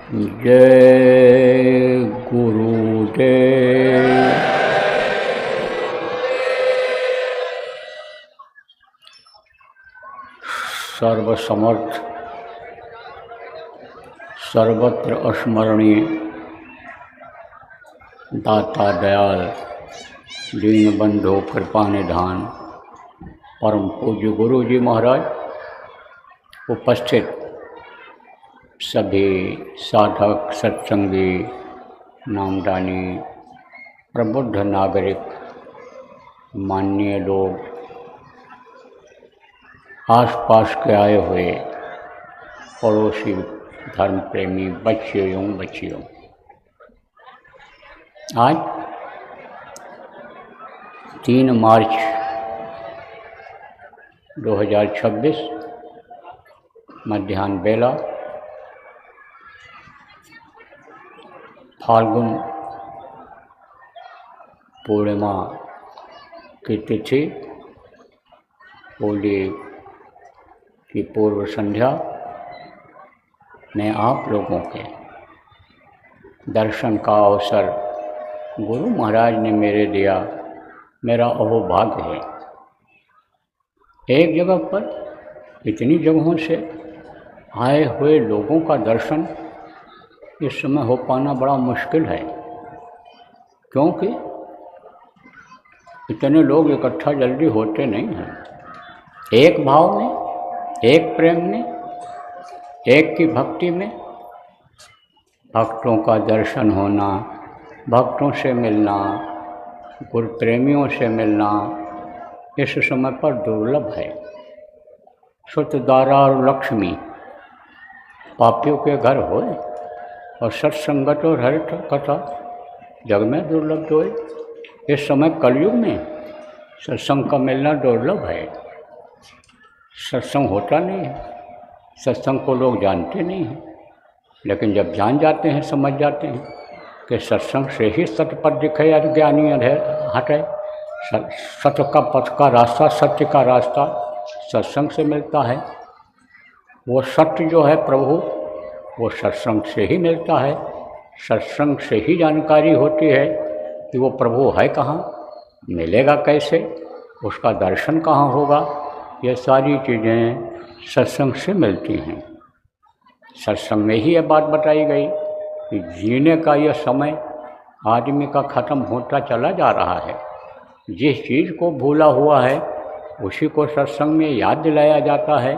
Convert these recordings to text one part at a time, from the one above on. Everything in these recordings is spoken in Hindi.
जय गुरुदेव। सर्वसमर्थ सर्वत्र स्मरणीय दाता दयाल दीन बंधु कृपा निधान परम पूज्य गुरु जी महाराज, उपस्थित सभी साधक सत्संगी नामदानी प्रबुद्ध नागरिक, माननीय लोग, आसपास के आए हुए पड़ोसी, धर्म प्रेमी बच्चे एवं बच्चियों, आज 3 मार्च 2026 मध्याह्न बेला फाल्गुन पूर्णिमा की तिथि, होली की पूर्व संध्या में आप लोगों के दर्शन का अवसर गुरु महाराज ने मेरे दिया, मेरा अहोभाग्य है। एक जगह पर इतनी जगहों से आए हुए लोगों का दर्शन इस समय हो पाना बड़ा मुश्किल है, क्योंकि इतने लोग इकट्ठा जल्दी होते नहीं हैं। एक भाव में, एक प्रेम में, एक की भक्ति में भक्तों का दर्शन होना, भक्तों से मिलना, गुरु प्रेमियों से मिलना इस समय पर दुर्लभ है। सतदारा और लक्ष्मी पापियों के घर होए और सत्संगत और हरित कथा जग में दुर्लभ होए। इस समय कलयुग में सत्संग का मिलना दुर्लभ है। सत्संग होता नहीं है, सत्संग को लोग जानते नहीं हैं, लेकिन जब जान जाते हैं, समझ जाते हैं कि सत्संग से ही सत्य पथ दिखे, अज्ञानी हटे। सत्य का पथ का रास्ता, सत्य का रास्ता सत्संग से मिलता है। वो सत्य जो है प्रभु, वो सत्संग से ही मिलता है। सत्संग से ही जानकारी होती है कि वो प्रभु है कहाँ, मिलेगा कैसे, उसका दर्शन कहाँ होगा। ये सारी चीज़ें सत्संग से मिलती हैं। सत्संग में ही ये बात बताई गई कि जीने का यह समय आदमी का ख़त्म होता चला जा रहा है। जिस चीज़ को भूला हुआ है उसी को सत्संग में याद दिलाया जाता है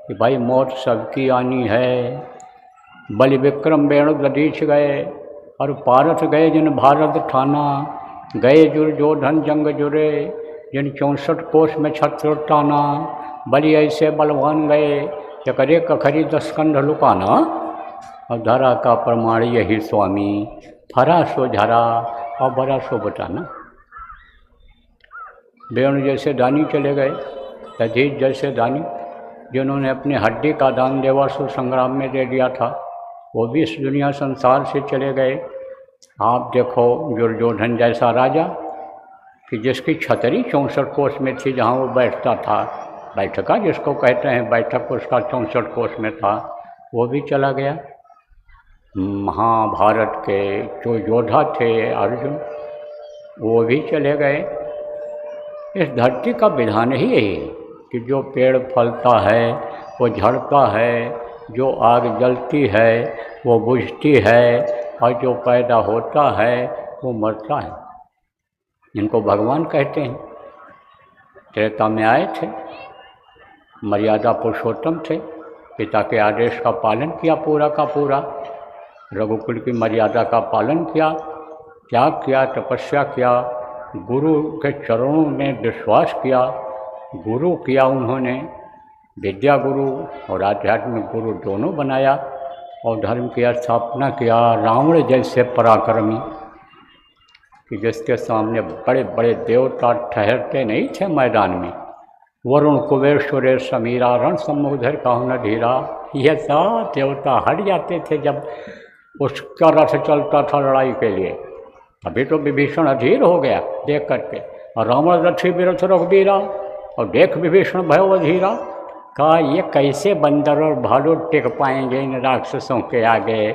कि भाई मौत सबकी आनी है। बलि विक्रम वेणु गदीछ गए और पारथ गए जिन भारत ठाना, गए दुर्योधन जंग जुरे जिन 64 कोष में छत्र टाना। बलि ऐसे बलवान गए चकरे कखरी 10 स्कंध लुकाना, और धरा का प्रमाण यही स्वामी, फरा सो झरा और बड़ा सो बताना। वेणु जैसे दानी चले गए, दधीच जैसे दानी जिन्होंने अपनी हड्डी का दान देवासुर संग्राम में दे दिया था, वो भी इस दुनिया संसार से चले गए। आप देखो दुर्योधन जैसा राजा कि जिसकी छतरी 64 कोष में थी, जहाँ वो बैठता था, बैठका जिसको कहते हैं, बैठक उसका 64 कोष में था, वो भी चला गया। महाभारत के जो योद्धा थे अर्जुन, वो भी चले गए। इस धरती का विधान ही यही है कि जो पेड़ फलता है वो झड़ता है, जो आग जलती है वो बुझती है, और जो पैदा होता है वो मरता है। इनको भगवान कहते हैं। त्रेता में आए थे, मर्यादा पुरुषोत्तम थे, पिता के आदेश का पालन किया पूरा का पूरा, रघुकुल की मर्यादा का पालन किया, त्याग किया, तपस्या किया, गुरु के चरणों में विश्वास किया, गुरु किया उन्होंने, विद्या गुरु और आध्यात्मिक गुरु दोनों बनाया, और धर्म की स्थापना किया। रावण जैसे पराक्रमी कि जिसके सामने बड़े बड़े देवता ठहरते नहीं थे मैदान में, वरुण कुबेर सुरेश समीरा रण सम्मुधर काहु न धीरा, यह सब देवता हट जाते थे जब उसका रथ चलता था लड़ाई के लिए। अभी तो विभीषण अधीर हो गया देख करके, और रावण रथी विरथ रघुबीरा, और देख विभीषण भयो अधीरा। कहा ये कैसे बंदर और भालू टिक पाएंगे इन राक्षसों के आगे,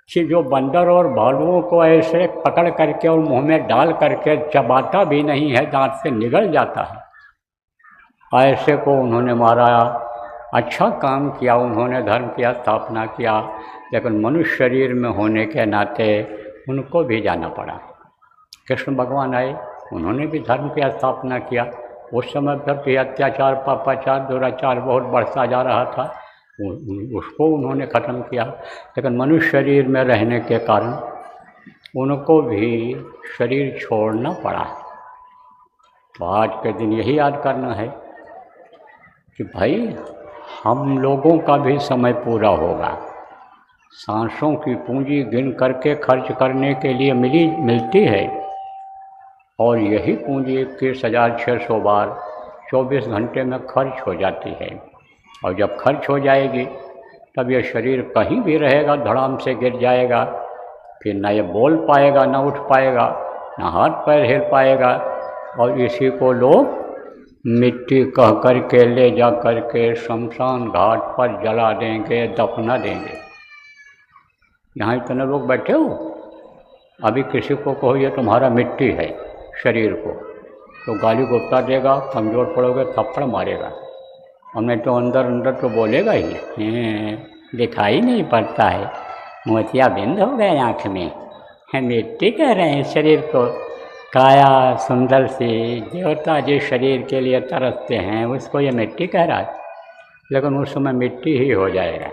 कि जो बंदर और भालुओं को ऐसे पकड़ करके और मुंह में डाल करके चबाता भी नहीं है, दांत से निगल जाता है, ऐसे को उन्होंने मारा। अच्छा काम किया, उन्होंने धर्म की स्थापना किया, लेकिन मनुष्य शरीर में होने के नाते उनको भी जाना पड़ा। कृष्ण भगवान आए, उन्होंने भी धर्म की स्थापना किया। उस समय पर भी अत्याचार, पापाचार, दुराचार बहुत बढ़ता जा रहा था, उसको उन्होंने ख़त्म किया। लेकिन मनुष्य शरीर में रहने के कारण उनको भी शरीर छोड़ना पड़ा। तो आज के दिन यही याद करना है कि भाई हम लोगों का भी समय पूरा होगा। सांसों की पूंजी गिन करके खर्च करने के लिए मिलती है, और यही पूंजी 21,600 बार 24 घंटे में खर्च हो जाती है। और जब खर्च हो जाएगी तब ये शरीर कहीं भी रहेगा, धड़ाम से गिर जाएगा, फिर ना ये बोल पाएगा, ना उठ पाएगा, ना हाथ पैर हिल पाएगा, और इसी को लोग मिट्टी कह करके ले जा करके शमशान घाट पर जला देंगे, दफना देंगे। यहाँ इतने लोग बैठे हो, अभी किसी को कहो ये तुम्हारा मिट्टी है शरीर को, तो गाली गुप्ता देगा, कमज़ोर पड़ोगे थप्पड़ मारेगा, और नहीं तो अंदर अंदर तो बोलेगा ही, दिखाई नहीं पड़ता है, मोतिया बिंद हो गए आँख में, मिट्टी कह रहे हैं शरीर को। काया सुंदर सी देवता जिस शरीर के लिए तरसते हैं उसको ये मिट्टी कह रहा है, लेकिन उस समय मिट्टी ही हो जाएगा।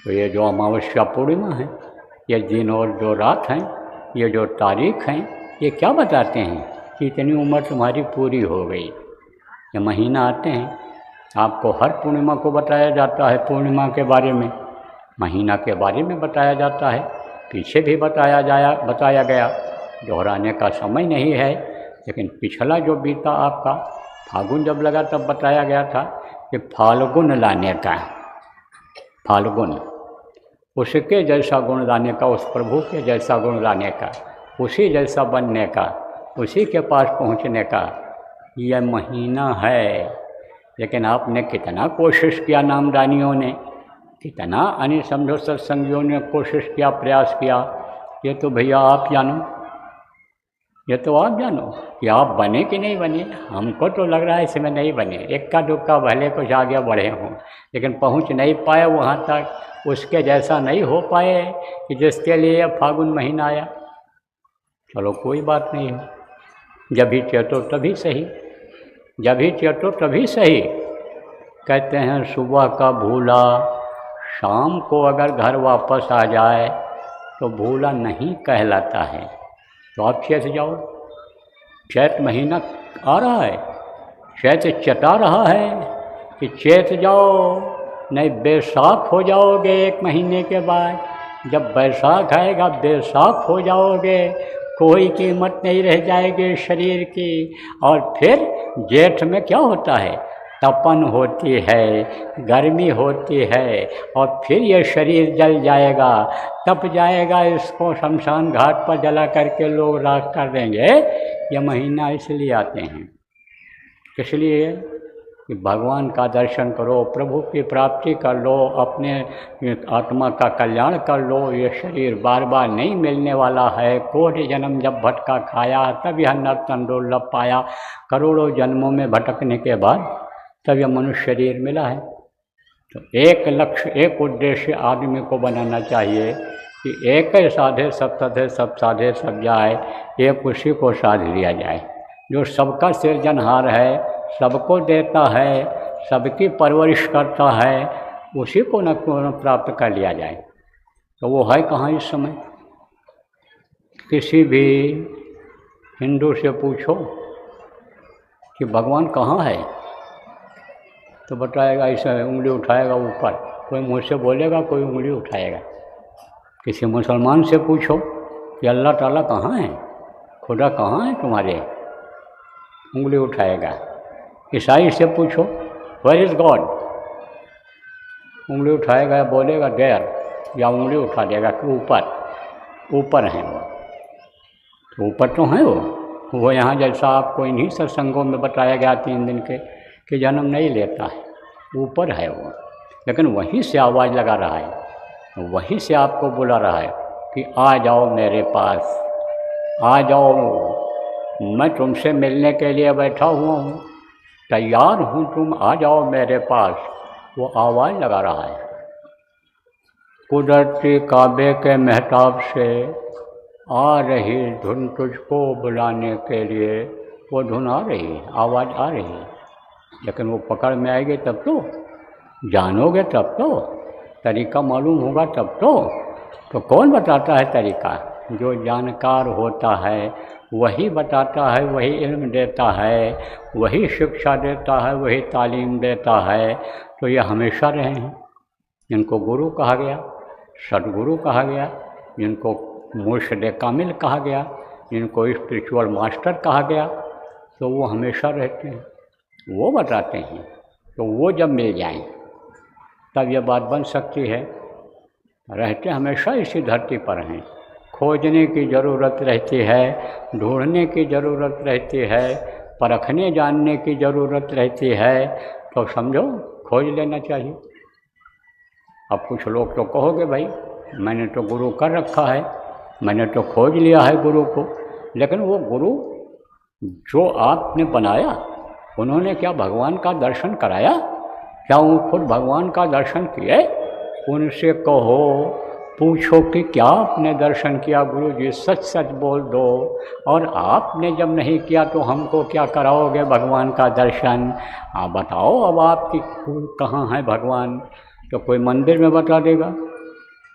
तो ये जो अमावस्या पूर्णिमा है, ये दिन और जो रात हैं, ये जो तारीख हैं, ये क्या बताते हैं कि इतनी उम्र तुम्हारी पूरी हो गई। ये महीना आते हैं, आपको हर पूर्णिमा को बताया जाता है, पूर्णिमा के बारे में, महीना के बारे में बताया जाता है, पीछे भी बताया गया, दोहराने का समय नहीं है। लेकिन पिछला जो बीता आपका फाल्गुन जब लगा तब बताया गया था कि फाल्गुन लाने का, फाल्गुन उसके जैसा गुण लाने का, उस प्रभु के जैसा गुण लाने का, उसी जैसा बनने का, उसी के पास पहुंचने का यह महीना है। लेकिन आपने कितना कोशिश किया, नामदानियों ने कितना अन्य समझो सत्संगियों ने कोशिश किया, प्रयास किया, ये तो भैया आप जानो, ये तो आप जानो कि आप बने कि नहीं बने। हमको तो लग रहा है इसमें नहीं बने, इक्का दुक्का भले कुछ आगे बढ़े हों, लेकिन पहुंच नहीं पाए वहाँ तक, उसके जैसा नहीं हो पाए कि जिसके लिए फाल्गुन महीना आया। चलो कोई बात नहीं है, जब भी चेतो तभी सही, जब भी चेतो तभी सही। कहते हैं सुबह का भूला शाम को अगर घर वापस आ जाए तो भूला नहीं कहलाता है। तो आप चैत जाओ, चैत महीना आ रहा है, चैत चटा रहा है कि चैत जाओ, नहीं बैसाख हो जाओगे। एक महीने के बाद जब बैसाख आएगा बैसाख हो जाओगे, कोई कीमत नहीं रह जाएगी शरीर की। और फिर जेठ में क्या होता है, तपन होती है, गर्मी होती है, और फिर ये शरीर जल जाएगा, तप जाएगा, इसको शमशान घाट पर जला करके लोग राख कर देंगे। ये महीना इसलिए आते हैं, किस लिए कि भगवान का दर्शन करो, प्रभु की प्राप्ति कर लो, अपने आत्मा का कल्याण कर लो। ये शरीर बार बार नहीं मिलने वाला है, कोटि जन्म जब भटका खाया तब यह नर्तन दुर्लभ पाया। करोड़ों जन्मों में भटकने के बाद तब यह मनुष्य शरीर मिला है। तो एक लक्ष्य, एक उद्देश्य आदमी को बनाना चाहिए कि एक साधे सब तथे, सब साधे सब जाए, एक उसी को साध लिया जाए जो सबका सृजनहार है, सबको देता है, सबकी परवरिश करता है, उसी को न प्राप्त कर लिया जाए। तो वो है कहाँ इस समय? किसी भी हिंदू से पूछो कि भगवान कहाँ है, तो बताएगा, ऐसे उंगली उठाएगा ऊपर, कोई मुँह से बोलेगा, कोई उंगली उठाएगा। किसी मुसलमान से पूछो कि अल्लाह ताला कहाँ है, खुदा कहाँ है तुम्हारे, उंगली उठाएगा। ईसाई से पूछो वेयर इज़ गॉड, उंगली उठाएगा या बोलेगा देयर, या उंगली उठा देगा कि ऊपर, ऊपर हैं वो। तो ऊपर तो हैं वो यहाँ जैसा आपको इन्हीं सत्संगों में बताया गया 3 दिन के कि जन्म नहीं लेता है, ऊपर है वो, लेकिन वहीं से आवाज़ लगा रहा है। वहीं से आपको बुला रहा है कि आ जाओ मेरे पास, आ जाओ, मैं तुमसे मिलने के लिए बैठा हुआ हूँ, तैयार हूँ, तुम आ जाओ मेरे पास। वो आवाज़ लगा रहा है। कुदरती काबे के महताब से आ रही धुन तुझको बुलाने के लिए, वो धुन आ रही है, आवाज़ आ रही है, लेकिन वो पकड़ में आएगी तब तो, जानोगे तब तो, तरीका मालूम होगा तब तो कौन बताता है तरीका? जो जानकार होता है वही बताता है, वही इल्म देता है, वही शिक्षा देता है, वही तालीम देता है। तो ये हमेशा रहे हैं। इनको गुरु कहा गया, सदगुरु कहा गया, इनको मुर्शिद कामिल कहा गया, इनको स्पिरिचुअल मास्टर कहा गया। तो वो हमेशा रहते हैं, वो बताते हैं। तो वो जब मिल जाएं तब ये बात बन सकती है। रहते हमेशा इसी धरती पर हैं। खोजने की ज़रूरत रहती है, ढूंढने की ज़रूरत रहती है, परखने जानने की ज़रूरत रहती है। तो समझो खोज लेना चाहिए। अब कुछ लोग तो कहोगे भाई मैंने तो गुरु कर रखा है, मैंने तो खोज लिया है गुरु को, लेकिन वो गुरु जो आपने बनाया उन्होंने क्या भगवान का दर्शन कराया? क्या वो खुद भगवान का दर्शन किए? उनसे कहो, पूछो कि क्या आपने दर्शन किया गुरु जी, सच सच बोल दो। और आपने जब नहीं किया तो हमको क्या कराओगे भगवान का दर्शन? आप बताओ अब आपकी कहाँ है भगवान? तो कोई मंदिर में बता देगा,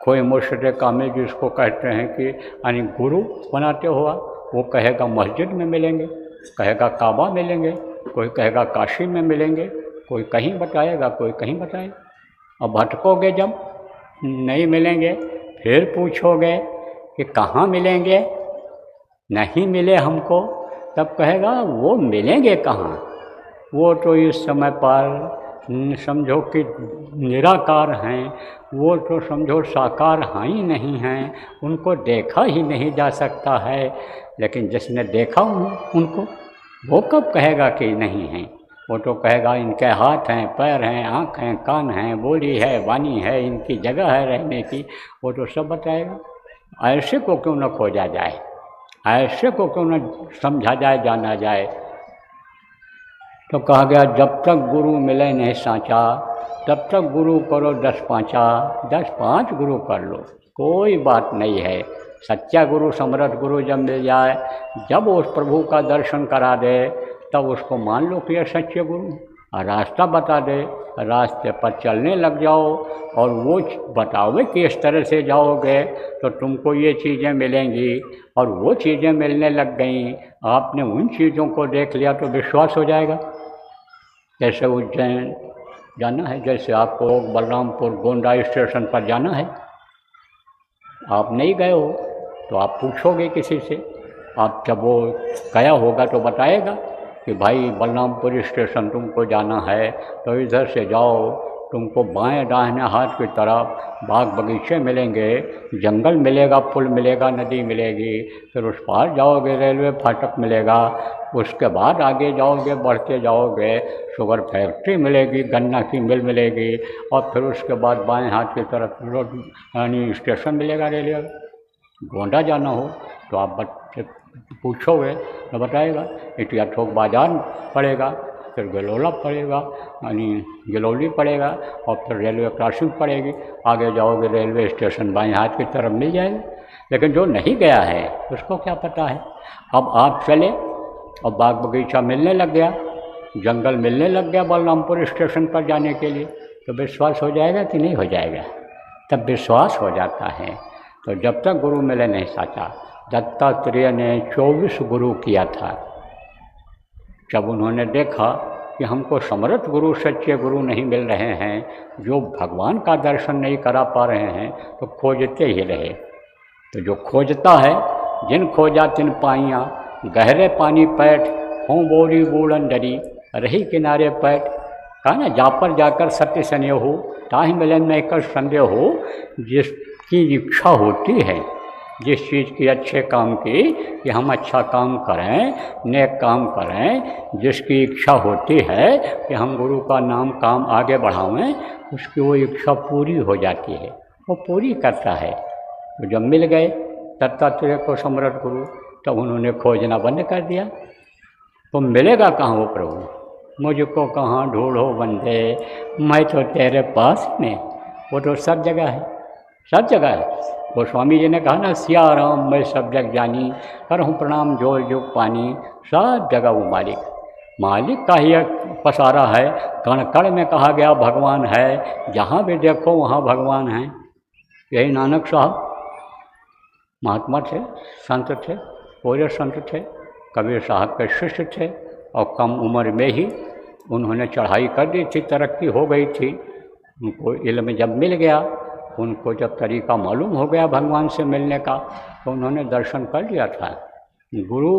कोई मुर्शिद कामिल जिसको कहते हैं कि यानी गुरु बनाते हुआ, वो कहेगा मस्जिद में मिलेंगे, कहेगा काबा मिलेंगे, कोई कहेगा काशी में मिलेंगे, कोई कहीं बताएगा, कोई कहीं बताएगा। अब भटकोगे जब नहीं मिलेंगे, फिर पूछोगे कि कहाँ मिलेंगे, नहीं मिले हमको, तब कहेगा वो मिलेंगे कहाँ? वो तो इस समय पर समझो कि निराकार हैं, वो तो समझो साकार हैं ही नहीं हैं, उनको देखा ही नहीं जा सकता है। लेकिन जिसने देखा उनको, वो कब कहेगा कि नहीं हैं? वो तो कहेगा इनके हाथ हैं, पैर हैं, आँख हैं, कान हैं, बोली है, वाणी है, इनकी जगह है रहने की, वो तो सब बताएगा। ऐसे को क्यों न खोजा जाए, ऐसे को क्यों न समझा जाए, जाना जाए? तो कहा गया जब तक गुरु मिले नहीं साँचा, तब तक गुरु करो 10 पाँचा, 10 5 गुरु कर लो, कोई बात नहीं है। सच्चा गुरु, समर्थ गुरु जब मिल जाए, जब उस प्रभु का दर्शन करा दे, तब उसको मान लो कि यह सच्चे गुरु, और रास्ता बता दे, रास्ते पर चलने लग जाओ, और वो बताओगे कि इस तरह से जाओगे तो तुमको ये चीज़ें मिलेंगी, और वो चीज़ें मिलने लग गई, आपने उन चीज़ों को देख लिया तो विश्वास हो जाएगा। जैसे उज्जैन जाना है, जैसे आपको बलरामपुर गोंडा स्टेशन पर जाना है, आप नहीं गए हो तो आप पूछोगे किसी से, आप जब वो गया होगा तो बताएगा कि भाई बलरामपुर स्टेशन तुमको जाना है तो इधर से जाओ, तुमको बाएं दाहिने हाथ की तरफ बाग बगीचे मिलेंगे, जंगल मिलेगा, पुल मिलेगा, नदी मिलेगी, फिर उस पार जाओगे रेलवे फाटक मिलेगा, उसके बाद आगे जाओगे, बढ़ते जाओगे, शुगर फैक्ट्री मिलेगी, गन्ना की मिल मिलेगी, और फिर उसके बाद बाएं हाथ की तरफ रोड यानी स्टेशन मिलेगा रेलवे। गोंडा जाना हो तो आप पूछोगे तो बताएगा, इटिया थोक बाज़ार पड़ेगा, फिर गलोला पड़ेगा यानी गलौली पड़ेगा, और फिर रेलवे क्रॉसिंग पड़ेगी, आगे जाओगे रेलवे स्टेशन बाएं हाथ की तरफ मिल जाएगा। लेकिन जो नहीं गया है उसको क्या पता है? अब आप चले और बाग बगीचा मिलने लग गया, जंगल मिलने लग गया बलरामपुर स्टेशन पर जाने के लिए, तो विश्वास हो जाएगा कि नहीं हो जाएगा? तब विश्वास हो जाता है। तो जब तक गुरु मिले नहीं साचा, दत्तात्रेय ने 24 गुरु किया था। जब उन्होंने देखा कि हमको समर्थ गुरु, सच्चे गुरु नहीं मिल रहे हैं, जो भगवान का दर्शन नहीं करा पा रहे हैं, तो खोजते ही रहे। तो जो खोजता है, जिन खोजा तिन पाइयाँ, गहरे पानी पैठ हों बोरी बूढ़न डरी, रही किनारे पैठ, कहा ना जा पर जाकर सत्य सने हो, ताहि मिलन में कर संदेह हो। जिसकी इच्छा होती है जिस चीज़ की, अच्छे काम की, कि हम अच्छा काम करें, नेक काम करें, जिसकी इच्छा होती है कि हम गुरु का नाम काम आगे बढ़ावें, उसकी वो इच्छा पूरी हो जाती है। वो पूरी करता है। तो जब मिल गए दत्तात्रेय को सम्राट गुरु, तब उन्होंने खोजना बंद कर दिया। तो मिलेगा कहाँ वो प्रभु, मुझको कहाँ ढूंढो बंदे, मैं तो तेरे पास में। वो तो सब जगह है, सब जगह है। वो स्वामी जी ने कहा ना, सिया राम मैं सब जग जानी, करहूँ प्रणाम जोर जो पानी। सब जगह वो मालिक, मालिक का ही पसारा है। कण कण में कहा गया भगवान है, जहाँ भी देखो वहाँ भगवान है। यही नानक साहब महात्मा थे, संत थे, पूरे संत थे, कबीर साहब के शिष्य थे, और कम उम्र में ही उन्होंने चढ़ाई कर दी थी, तरक्की हो गई थी। उनको इल्म जब मिल गया, उनको जब तरीका मालूम हो गया भगवान से मिलने का, तो उन्होंने दर्शन कर लिया था। गुरु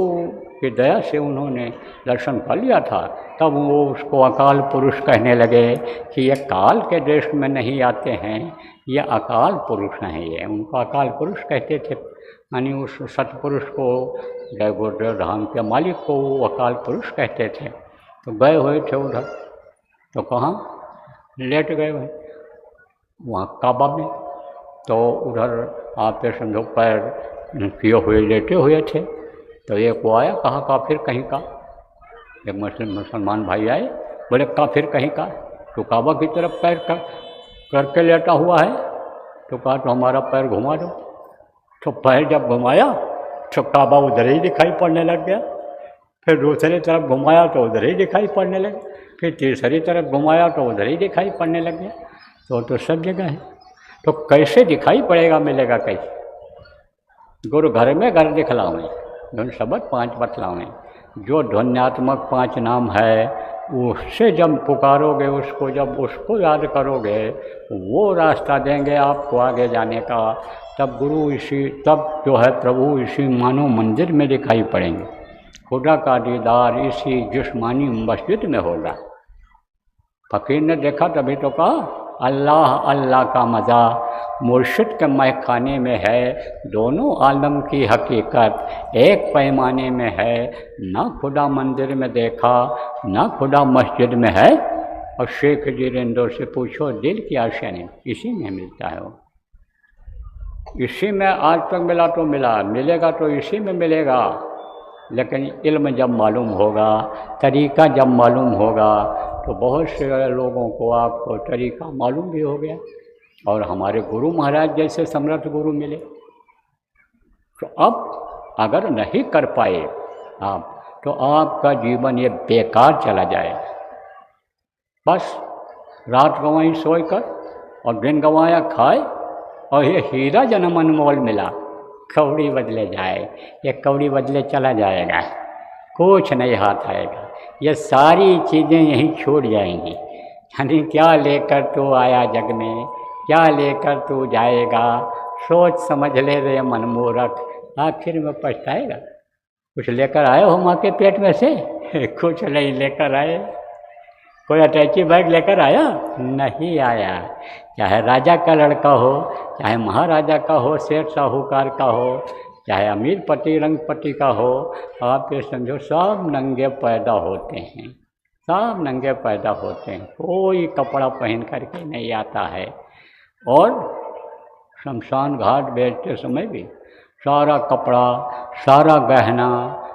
की दया से उन्होंने दर्शन कर लिया था। तब वो उसको अकाल पुरुष कहने लगे कि ये काल के देश में नहीं आते हैं, ये अकाल पुरुष हैं। ये उनको अकाल पुरुष कहते थे, यानी उस सतपुरुष को, जय गुरुदेव धाम के मालिक को वो अकाल पुरुष कहते थे। तो गए हुए थे उधर, तो कहाँ लेट गए हुए वहाँ काबा में। तो उधर आप समझो पैर किए हुए लेटे हुए थे। तो एक वो आया, कहा काफिर कहीं का, एक मुसलमान भाई आए, बोले काफिर कहीं का, तो काबा की तरफ पैर करके लेटा हुआ है। तो कहा तो हमारा पैर घुमा दो। तो पैर जब घुमाया तो काबा उधर ही दिखाई पड़ने लग गया। फिर दूसरी तरफ घुमाया तो उधर ही दिखाई पड़ने लगा। फिर तीसरी तरफ घुमाया तो उधर ही दिखाई पड़ने लग गया। तो सब जगह है, तो कैसे दिखाई पड़ेगा, मिलेगा कैसे? गुरु घर में घर दिखलावें, धुन शब्द 5 बतलावें। जो ध्वन्यात्मक 5 नाम है, उससे जब पुकारोगे उसको, जब उसको याद करोगे, वो रास्ता देंगे आपको आगे जाने का। तब गुरु तब जो है प्रभु इसी मानव मंदिर में दिखाई पड़ेंगे। खुदा का दीदार इसी जिस्मानी मस्जिद में होगा। फकीर ने देखा तभी तो कहा, अल्लाह अल्लाह का मज़ा मुर्शिद के महखाने में है। दोनों आलम की हकीकत एक पैमाने में है। ना खुदा मंदिर में देखा, ना खुदा मस्जिद में है। और शेख जिरेंद्र से पूछो दिल की आशाएं, इसी में मिलता है। वो इसी में आज तक मिला तो मिला, मिलेगा तो इसी में मिलेगा। लेकिन इल्म जब मालूम होगा, तरीका जब मालूम होगा, तो बहुत से लोगों को आपको तरीका मालूम भी हो गया। और हमारे गुरु महाराज जैसे समर्थ गुरु मिले। तो अब अगर नहीं कर पाए आप, तो आपका जीवन ये बेकार चला जाए। बस रात गंवाई सोकर और दिन गंवाया खाए, और ये हीरा जन्म अनमोल मिला, कौड़ी बदले जाए, ये कौड़ी बदले चला जाएगा, कुछ नहीं हाथ आएगा। ये सारी चीज़ें यहीं छूट जाएंगी। यानी क्या लेकर तू आया जग में, क्या लेकर तू जाएगा, सोच समझ ले रे मनमूर्ख, आखिर में पछताएगा। कुछ लेकर आए हो माँ के पेट में से? कुछ नहीं लेकर आए। कोई अटैची बैग लेकर आया? नहीं आया। चाहे राजा का लड़का हो, चाहे महाराजा का हो, सेठ साहूकार का हो, चाहे अमीर पति रंगपति का हो, आप ये समझो सब नंगे पैदा होते हैं, सब नंगे पैदा होते हैं। कोई कपड़ा पहन करके नहीं आता है। और शमशान घाट बेचते समय भी सारा कपड़ा, सारा गहना,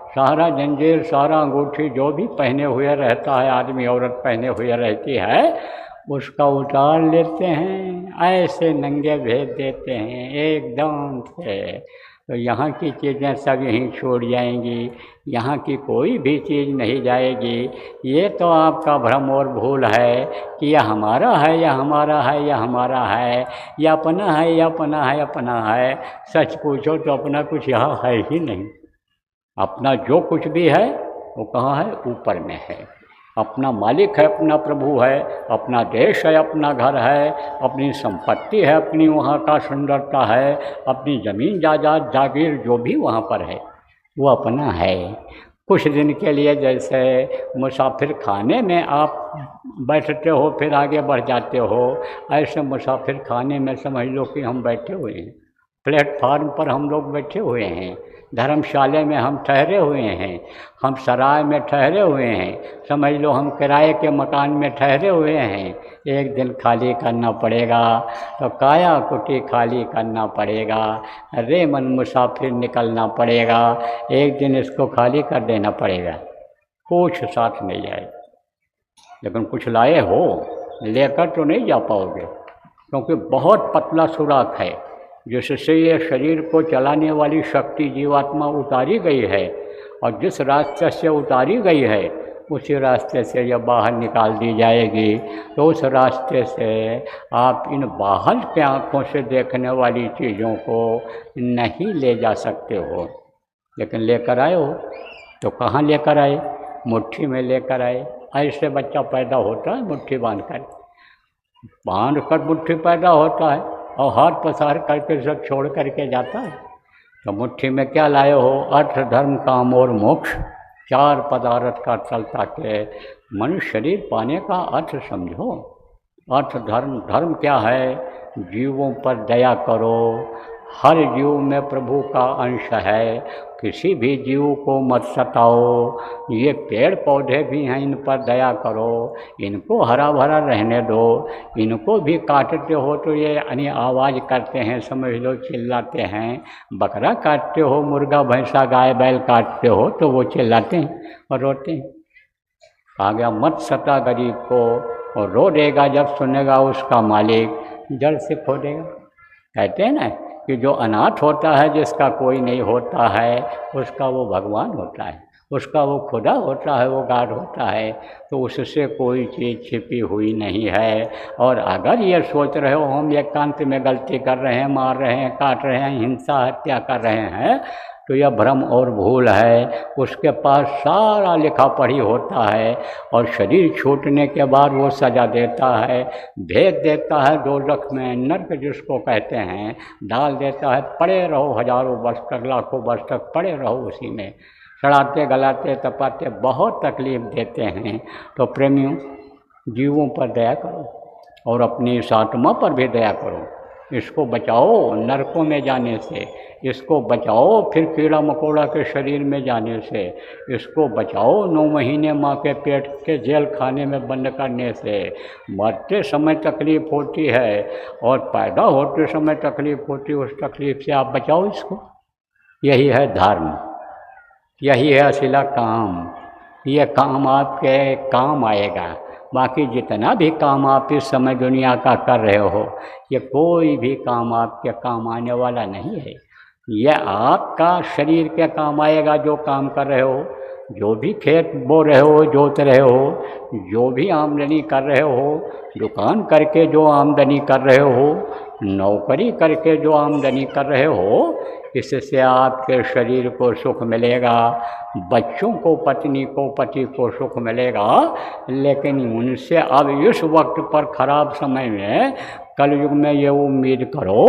सारा जंजीर, सारा अंगूठी जो भी पहने हुए रहता है, आदमी औरत पहने हुए रहती है, उसका उतार लेते हैं, ऐसे नंगे भेज देते हैं एकदम से। तो यहाँ की चीज़ें सब यहीं छोड़ जाएंगी, यहाँ की कोई भी चीज़ नहीं जाएगी। ये तो आपका भ्रम और भूल है कि यह हमारा है, यह हमारा है, यह हमारा है, यह अपना है, यह अपना है, अपना है। सच पूछो तो अपना कुछ यहाँ है ही नहीं। अपना जो कुछ भी है वो कहाँ है? ऊपर में है। अपना मालिक है, अपना प्रभु है, अपना देश है, अपना घर है, अपनी संपत्ति है, अपनी वहाँ का सुंदरता है, अपनी ज़मीन जायदाद जागीर जो भी वहाँ पर है वो अपना है। कुछ दिन के लिए जैसे मुसाफिर खाने में आप बैठते हो फिर आगे बढ़ जाते हो, ऐसे मुसाफिर खाने में समझ लो कि हम बैठे हुए हैं। प्लेटफार्म पर हम लोग बैठे हुए हैं, धर्मशाला में हम ठहरे हुए हैं, हम सराय में ठहरे हुए हैं, समझ लो हम किराए के मकान में ठहरे हुए हैं। एक दिन खाली करना पड़ेगा तो काया कुटी खाली करना पड़ेगा, रे मन मुसाफिर निकलना पड़ेगा, एक दिन इसको खाली कर देना पड़ेगा। कुछ साथ नहीं जाए, लेकिन कुछ लाए हो, लेकर तो नहीं जा पाओगे, क्योंकि बहुत पतला सुराख है जिससे ये शरीर को चलाने वाली शक्ति जीवात्मा उतारी गई है, और जिस रास्ते से उतारी गई है उसी रास्ते से जब बाहर निकाल दी जाएगी तो उस रास्ते से आप इन बाहर के आँखों से देखने वाली चीज़ों को नहीं ले जा सकते हो। लेकिन लेकर आए हो तो कहाँ लेकर आए? मुट्ठी में लेकर आए। ऐसे बच्चा पैदा होता है मुट्ठी बांध कर मुट्ठी पैदा होता है और हाथ पसार करके सब छोड़ करके जाता है। तो मुट्ठी में क्या लाए हो? अर्थ धर्म काम और मोक्ष, 4 पदार्थ का चलता के मनुष्य शरीर पाने का अर्थ समझो। अर्थ धर्म क्या है? जीवों पर दया करो, हर जीव में प्रभु का अंश है, किसी भी जीव को मत सताओ। ये पेड़ पौधे भी हैं, इन पर दया करो, इनको हरा भरा रहने दो। इनको भी काटते हो तो ये यानी आवाज़ करते हैं, समझ लो चिल्लाते हैं। बकरा काटते हो, मुर्गा भैंसा गाय बैल काटते हो तो वो चिल्लाते हैं और रोते हैं। कहा गया मत सता गरीब को, और रो देगा जब सुनेगा उसका मालिक, जड़ से खो देगा। कहते हैं ना कि जो अनाथ होता है, जिसका कोई नहीं होता है, उसका वो भगवान होता है, उसका वो खुदा होता है, वो गाड होता है। तो उससे कोई चीज़ छिपी हुई नहीं है। और अगर ये सोच रहे हो हम एकांत में गलती कर रहे हैं, मार रहे हैं, काट रहे हैं, हिंसा हत्या कर रहे हैं, तो यह भ्रम और भूल है। उसके पास सारा लिखा पढ़ी होता है, और शरीर छूटने के बाद वो सजा देता है, भेज देता है दोजख में, नर्क जिसको कहते हैं, डाल देता है। पड़े रहो हजारों वर्ष तक, लाखों वर्ष तक पड़े रहो उसी में, सड़ाते गलाते तपाते, बहुत तकलीफ देते हैं। तो प्रेमियों, जीवों पर दया करो और अपनी इस आत्मा पर भी दया करो। इसको बचाओ नरकों में जाने से, इसको बचाओ फिर कीड़ा मकोड़ा के शरीर में जाने से, इसको बचाओ 9 महीने माँ के पेट के जेल खाने में बंद करने से। मरते समय तकलीफ़ होती है और पैदा होते समय तकलीफ़ होती है, उस तकलीफ़ से आप बचाओ इसको। यही है धर्म, यही है असीला काम। ये काम आपके काम आएगा। बाकी जितना भी काम आप इस समय दुनिया का कर रहे हो, ये कोई भी काम आपके काम आने वाला नहीं है। यह आपका शरीर के काम आएगा जो काम कर रहे हो, जो भी खेत बो रहे हो, जोत रहे हो, जो भी आमदनी कर रहे हो, दुकान करके जो आमदनी कर रहे हो, नौकरी करके जो आमदनी कर रहे हो, इससे आपके शरीर को सुख मिलेगा, बच्चों को, पत्नी को, पति को सुख मिलेगा। लेकिन उनसे अब इस वक्त पर ख़राब समय में, कलयुग में, ये उम्मीद करो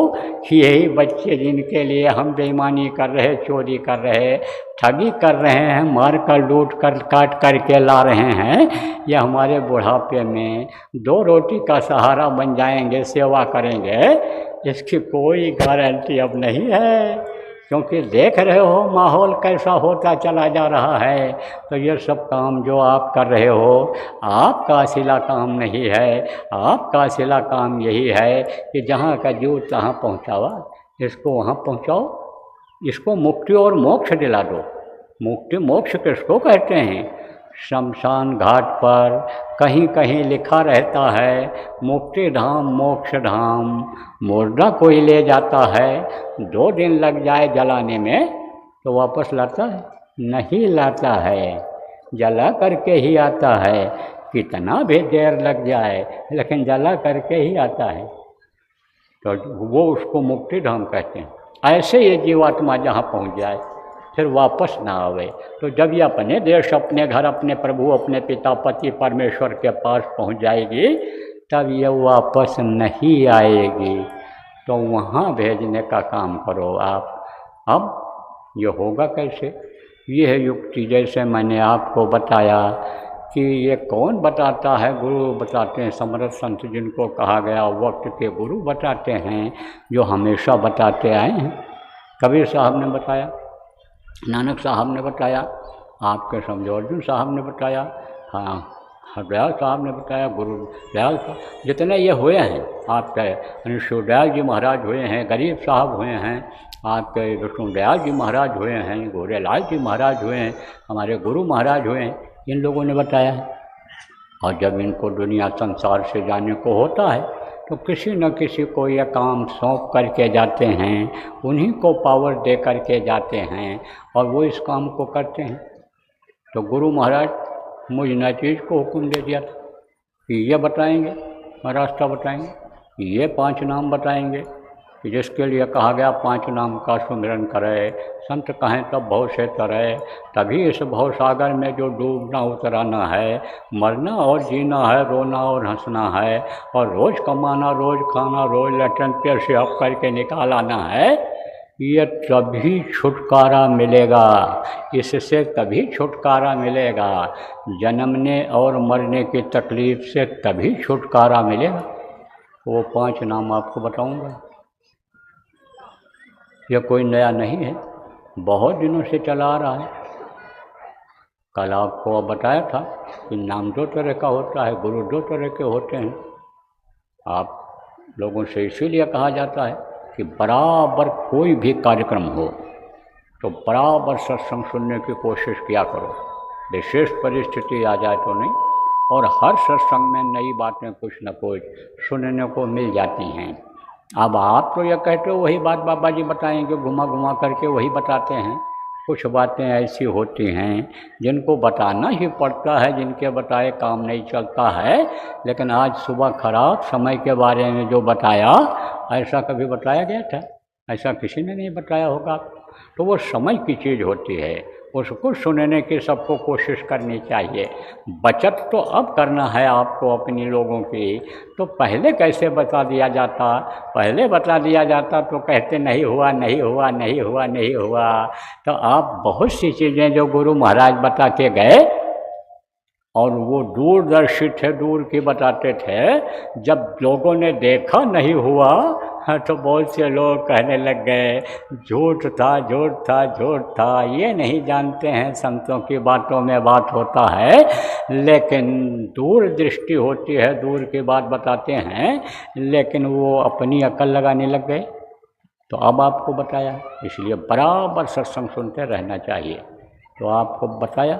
कि यही बच्चे जिनके लिए हम बेईमानी कर रहे, चोरी कर रहे, ठगी कर रहे हैं, मार कर लूट कर काट करके ला रहे हैं, ये हमारे बुढ़ापे में 2 रोटी का सहारा बन जाएंगे, सेवा करेंगे, इसकी कोई गारंटी अब नहीं है। क्योंकि देख रहे हो माहौल कैसा होता चला जा रहा है। तो ये सब काम जो आप कर रहे हो, आपका असीला काम नहीं है। आपका असीला काम यही है कि जहाँ का जीव तहाँ पहुँचावा, इसको वहाँ पहुँचाओ, इसको मुक्ति और मोक्ष दिला दो। मुक्ति मोक्ष किसको कहते हैं? शमशान घाट पर कहीं कहीं लिखा रहता है मुक्ति धाम मोक्ष धाम। मुर्दा कोई ले जाता है, 2 दिन लग जाए जलाने में तो वापस लाता है? नहीं लाता है, जला करके ही आता है। कितना भी देर लग जाए लेकिन जला करके ही आता है। तो वो उसको मुक्ति धाम कहते हैं। ऐसे ये जीवात्मा जहाँ पहुँच जाए फिर वापस ना आवे। तो जब ये अपने देश, अपने घर, अपने प्रभु, अपने पिता पति परमेश्वर के पास पहुंच जाएगी, तब ये वापस नहीं आएगी। तो वहाँ भेजने का काम करो आप। अब ये होगा कैसे? ये है युक्ति, जैसे मैंने आपको बताया कि ये कौन बताता है, गुरु बताते हैं समर्थ संत जिनको कहा गया वक्त के गुरु बताते हैं, जो हमेशा बताते आए हैं। कबीर साहब ने बताया, नानक साहब ने बताया, आपके समझो अर्जुन साहब ने बताया, हाँ हरदयाल साहब ने बताया, गुरु दयाल साहब, जितने ये हुए हैं आपके शिवदयाल जी महाराज हुए हैं, गरीब साहब हुए हैं, आपके विष्णुदयाल जी महाराज हुए हैं, गोरेलाल जी महाराज हुए हैं, हमारे गुरु महाराज हुए हैं, इन लोगों ने बताया है। और जब इनको दुनिया संसार से जाने को होता है तो किसी न किसी को यह काम सौंप करके जाते हैं, उन्हीं को पावर दे करके जाते हैं और वो इस काम को करते हैं। तो गुरु महाराज मुझ नतीज को हुक्म दे दिया था कि ये बताएंगे, रास्ता बताएंगे, ये 5 नाम बताएंगे कि जिसके लिए कहा गया 5 नाम का सुमिरन करे, संत कहें तब भव से तरे, तभी इस भव सागर में जो डूबना उतराना है, मरना और जीना है, रोना और हंसना है, और रोज़ कमाना, रोज़ खाना, रोज़ लटन पेड़ से हप करके निकाल आना है, ये तभी छुटकारा मिलेगा, इससे तभी छुटकारा मिलेगा, जन्मने और मरने की तकलीफ़ से तभी छुटकारा मिलेगा। वो 5 नाम आपको बताऊंगा। यह कोई नया नहीं है, बहुत दिनों से चला आ रहा है। कल आपको बताया था कि नाम 2 तरह का होता है, गुरु 2 तरह के होते हैं। आप लोगों से इसीलिए कहा जाता है कि बराबर कोई भी कार्यक्रम हो तो बराबर सत्संग सुनने की कोशिश किया करो, विशेष परिस्थिति आ जाए तो नहीं, और हर सत्संग में नई बातें कुछ न कुछ सुनने को मिल जाती हैं। अब आप तो यह कहते हो वही बात बाबा जी बताएंगे, घुमा घुमा करके वही बताते हैं। कुछ बातें ऐसी होती हैं जिनको बताना ही पड़ता है, जिनके बताए काम नहीं चलता है। लेकिन आज सुबह खराब समय के बारे में जो बताया, ऐसा कभी बताया गया था? ऐसा किसी ने नहीं बताया होगा। तो वो समय की चीज़ होती है, उसको सुनने की सबको कोशिश करनी चाहिए। बचत तो अब करना है आपको अपनी लोगों की, तो पहले कैसे बता दिया जाता? पहले बता दिया जाता तो कहते नहीं हुआ, नहीं हुआ, नहीं हुआ, नहीं हुआ। तो आप बहुत सी चीज़ें जो गुरु महाराज बता के गए, और वो दूरदर्शी थे, दूर की बताते थे, जब लोगों ने देखा नहीं हुआ तो बहुत से लोग कहने लग गए झूठ था, झूठ था, झूठ था। ये नहीं जानते हैं संतों की बातों में बात होता है, लेकिन दूर दृष्टि होती है, दूर की बात बताते हैं, लेकिन वो अपनी अकल लगाने लग गए। तो अब आपको बताया, इसलिए बराबर सत्संग सुनते रहना चाहिए। तो आपको बताया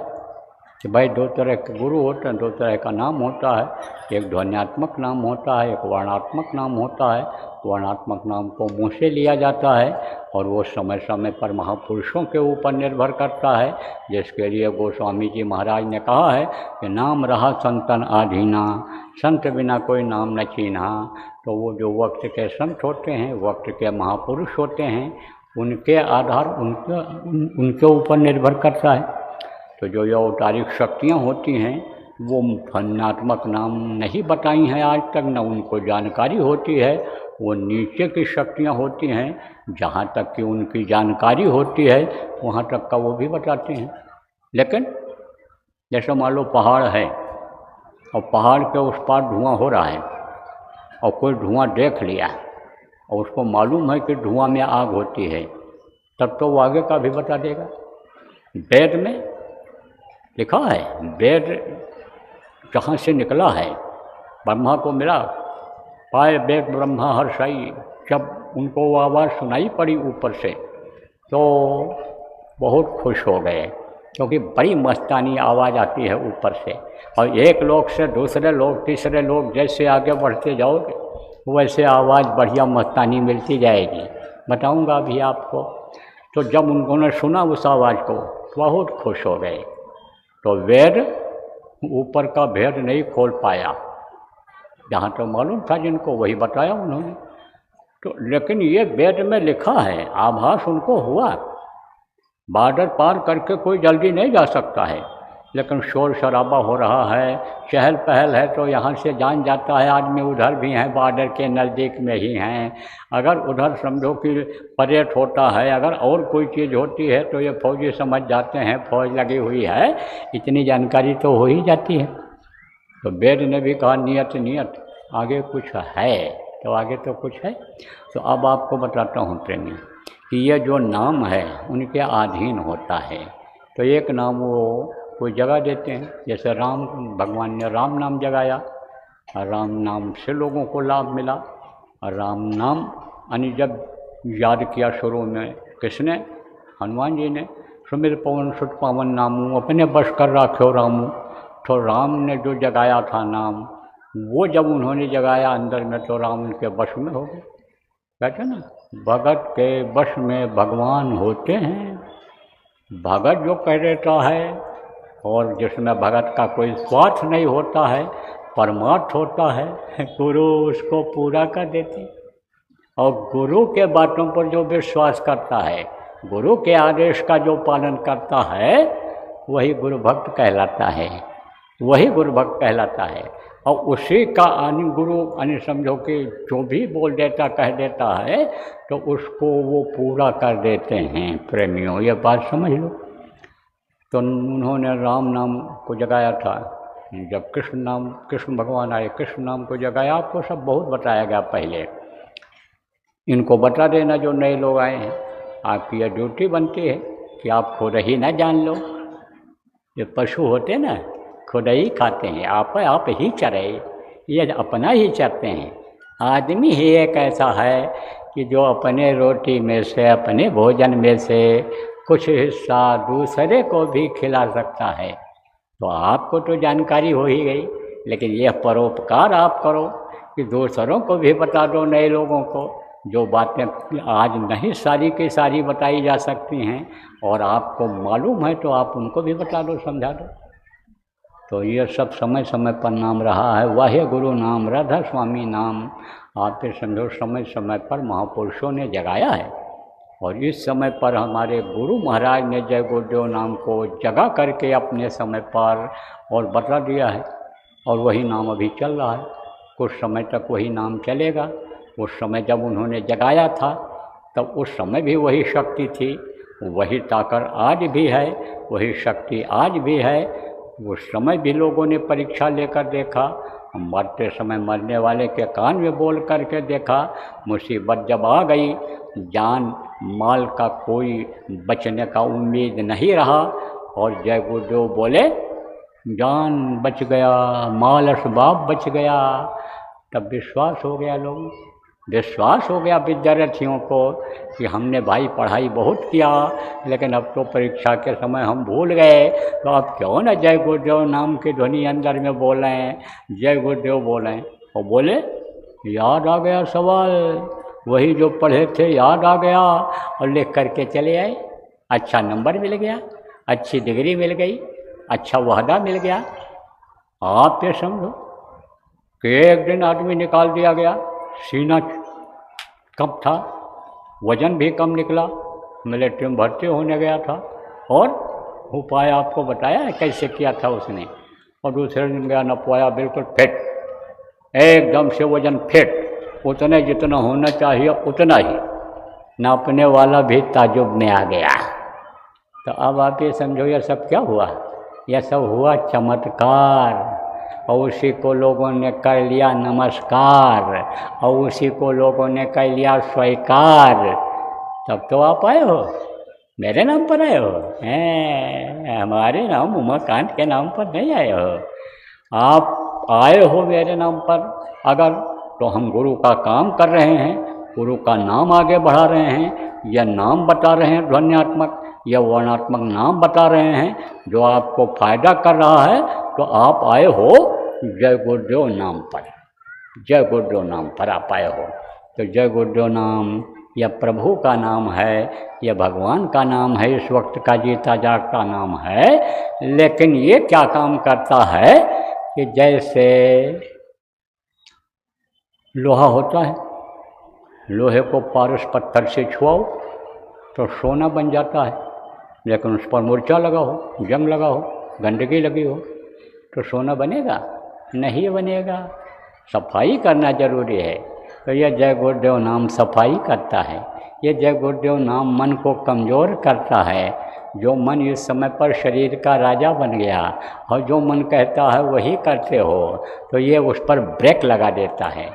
कि भाई 2 तरह के गुरु होते हैं, 2 तरह का नाम होता है। एक ध्वन्यात्मक नाम होता है, एक वर्णात्मक नाम होता है। वर्णात्मक नाम को मुँह से लिया जाता है और वो समय समय पर महापुरुषों के ऊपर निर्भर करता है, जिसके लिए गोस्वामी जी महाराज ने कहा है कि नाम रहा संतन आधीना, संत बिना कोई नाम न चीन्हा। तो वो जो वक्त के संत होते हैं, वक्त के महापुरुष होते हैं, उनके आधार उनके ऊपर निर्भर करता है। तो जो अवतारिक शक्तियाँ होती हैं वो ध्वन्यात्मक नाम नहीं बताई हैं आज तक, न उनको जानकारी होती है। वो नीचे की शक्तियाँ होती हैं, जहाँ तक कि उनकी जानकारी होती है वहाँ तक का वो भी बताते हैं। लेकिन जैसे मान लो पहाड़ है और पहाड़ के उस पार धुआं हो रहा है और कोई धुआं देख लिया और उसको मालूम है कि धुआं में आग होती है, तब तो वो आगे का भी बता देगा। वेद में लिखा है, वेद जहाँ से निकला है, ब्रह्मा को मिला, पाए वेद ब्रह्मा हर्षाई। जब उनको वो आवाज़ सुनाई पड़ी ऊपर से तो बहुत खुश हो गए, क्योंकि बड़ी मस्तानी आवाज़ आती है ऊपर से। और एक लोक से दूसरे लोक, तीसरे लोक, जैसे आगे बढ़ते जाओगे वैसे आवाज़ बढ़िया मस्तानी मिलती जाएगी। बताऊंगा अभी आपको। तो जब उन्होंने सुना उस आवाज़ को बहुत खुश हो गए। तो वेद ऊपर का भेद नहीं खोल पाया, जहाँ तो मालूम था जिनको वही बताया उन्होंने। तो लेकिन ये वेद में लिखा है, आभास उनको हुआ। बॉर्डर पार करके कोई जल्दी नहीं जा सकता है, लेकिन शोर शराबा हो रहा है, चहल पहल है, तो यहाँ से जान जाता है आदमी उधर भी हैं, बॉर्डर के नज़दीक में ही हैं। अगर उधर समझो कि परेड होता है, अगर और कोई चीज़ होती है तो ये फौजी समझ जाते हैं फौज लगी हुई है, इतनी जानकारी तो हो ही जाती है। तो वेद ने भी कहा नियत नियत, आगे कुछ है, तो आगे तो कुछ है। तो अब आपको बताता हूँ प्रेमी कि ये जो नाम है उनके अधीन होता है। तो एक नाम वो कोई जगह देते हैं, जैसे राम भगवान ने राम नाम जगाया, राम नाम से लोगों को लाभ मिला। और राम नाम यानी जब याद किया शुरू में किसने, हनुमान जी ने, सुमिर पवन सुत पावन नामू अपने बस कर राख्यो रामू। तो राम ने जो जगाया था नाम, वो जब उन्होंने जगाया अंदर में तो राम उनके वश में हो गए। कहते ना भगत के वश में भगवान होते हैं। भगत जो कह देता है और जिसमें भगत का कोई स्वार्थ नहीं होता है, परमार्थ होता है, गुरु उसको पूरा कर देते। और गुरु के बातों पर जो विश्वास करता है, गुरु के आदेश का जो पालन करता है, वही गुरु भक्त कहलाता है, वही गुरु भक्त कहलाता है। और उसी का गुरु समझो कि जो भी बोल देता कह देता है तो उसको वो पूरा कर देते हैं। प्रेमियों ये बात समझ लो। तो उन्होंने राम नाम को जगाया था, जब कृष्ण भगवान आए, कृष्ण नाम को जगाया। आपको सब बहुत बताया गया पहले, इनको बता देना जो नए लोग आए हैं। आपकी यह ड्यूटी बनती है कि आप खुद ही ना जान लो। ये पशु होते ना खुद ही खाते हैं, आप ही चरे, ये अपना ही चरते हैं। आदमी ही एक ऐसा है कि जो अपने रोटी में से, अपने भोजन में से कुछ हिस्सा दूसरे को भी खिला सकता है। तो आपको तो जानकारी हो ही गई, लेकिन यह परोपकार आप करो कि दूसरों को भी बता दो, नए लोगों को। जो बातें आज नहीं सारी की सारी बताई जा सकती हैं और आपको मालूम है तो आप उनको भी बता दो, समझा दो। तो ये सब समय समय पर नाम रहा है। वाहे गुरु नाम, राधा स्वामी नाम, आप ये समझो समय समय पर महापुरुषों ने जगाया है। और इस समय पर हमारे गुरु महाराज ने जय गुरुदेव नाम को जगा करके अपने समय पर और बता दिया है। और वही नाम अभी चल रहा है, कुछ समय तक वही नाम चलेगा। उस समय जब उन्होंने जगाया था तब उस समय भी वही शक्ति थी, वही ताकत आज भी है, वही शक्ति आज भी है। उस समय भी लोगों ने परीक्षा लेकर देखा, मरते समय मरने वाले के कान में बोल करके देखा। मुसीबत जब आ गई, जान माल का कोई बचने का उम्मीद नहीं रहा, और जय गुरुदेव बोले जान बच गया, माल असबाब बच गया, तब विश्वास हो गया लोगों, विश्वास हो गया विद्यार्थियों को कि हमने भाई पढ़ाई बहुत किया, लेकिन अब तो परीक्षा के समय हम भूल गए। तो अब क्यों न जय गुरुदेव नाम की ध्वनि अंदर में बोलें, जय गुरुदेव बोलें। और बोले याद आ गया सवाल, वही जो पढ़े थे याद आ गया, और लिख करके चले आए। अच्छा नंबर मिल गया, अच्छी डिग्री मिल गई, अच्छा वहदा मिल गया। आप ये समझो कि एक दिन आदमी निकाल दिया गया, सीना कम था, वजन भी कम निकला, मिलिट्री में भर्ती होने गया था, और उपाय आपको बताया है कैसे किया था उसने। और दूसरे दिन गया, नपवाया, बिल्कुल फिट, एकदम से वजन फिट, उतने जितना होना चाहिए उतना ही। नापने वाला भी ताजुब में आ गया। तो अब आप ये समझो यह सब क्या हुआ, यह सब हुआ चमत्कार। और उसी को लोगों ने कर लिया नमस्कार, और उसी को लोगों ने कर लिया स्वीकार। तब तो आप आए हो, मेरे नाम पर आए हो, हैं हमारे नाम उमाकांत के नाम पर नहीं आए हो। आप आए हो मेरे नाम पर अगर, तो हम गुरु का काम कर रहे हैं, गुरु का नाम आगे बढ़ा रहे हैं। यह नाम बता रहे हैं ध्वन्यात्मक या वर्णात्मक नाम बता रहे हैं जो आपको फायदा कर रहा है। तो आप आए हो जय गुरुदेव नाम पर, जय गुरुदेव नाम पर आप आए हो। तो जय गुरुदेव नाम यह प्रभु का नाम है, यह भगवान का नाम है, इस वक्त का जीता जागता नाम है। लेकिन ये क्या काम करता है कि जैसे लोहा होता है, लोहे को पारस पत्थर से छुआओ तो सोना बन जाता है, लेकिन उस पर मूर्छा लगा हो, जंग लगा हो गंदगी लगी हो तो सोना बनेगा? नहीं बनेगा। सफाई करना जरूरी है। तो यह जय गुरुदेव नाम सफाई करता है। ये जय गुरुदेव नाम मन को कमज़ोर करता है। जो मन इस समय पर शरीर का राजा बन गया और जो मन कहता है वही करते हो, तो ये उस पर ब्रेक लगा देता है,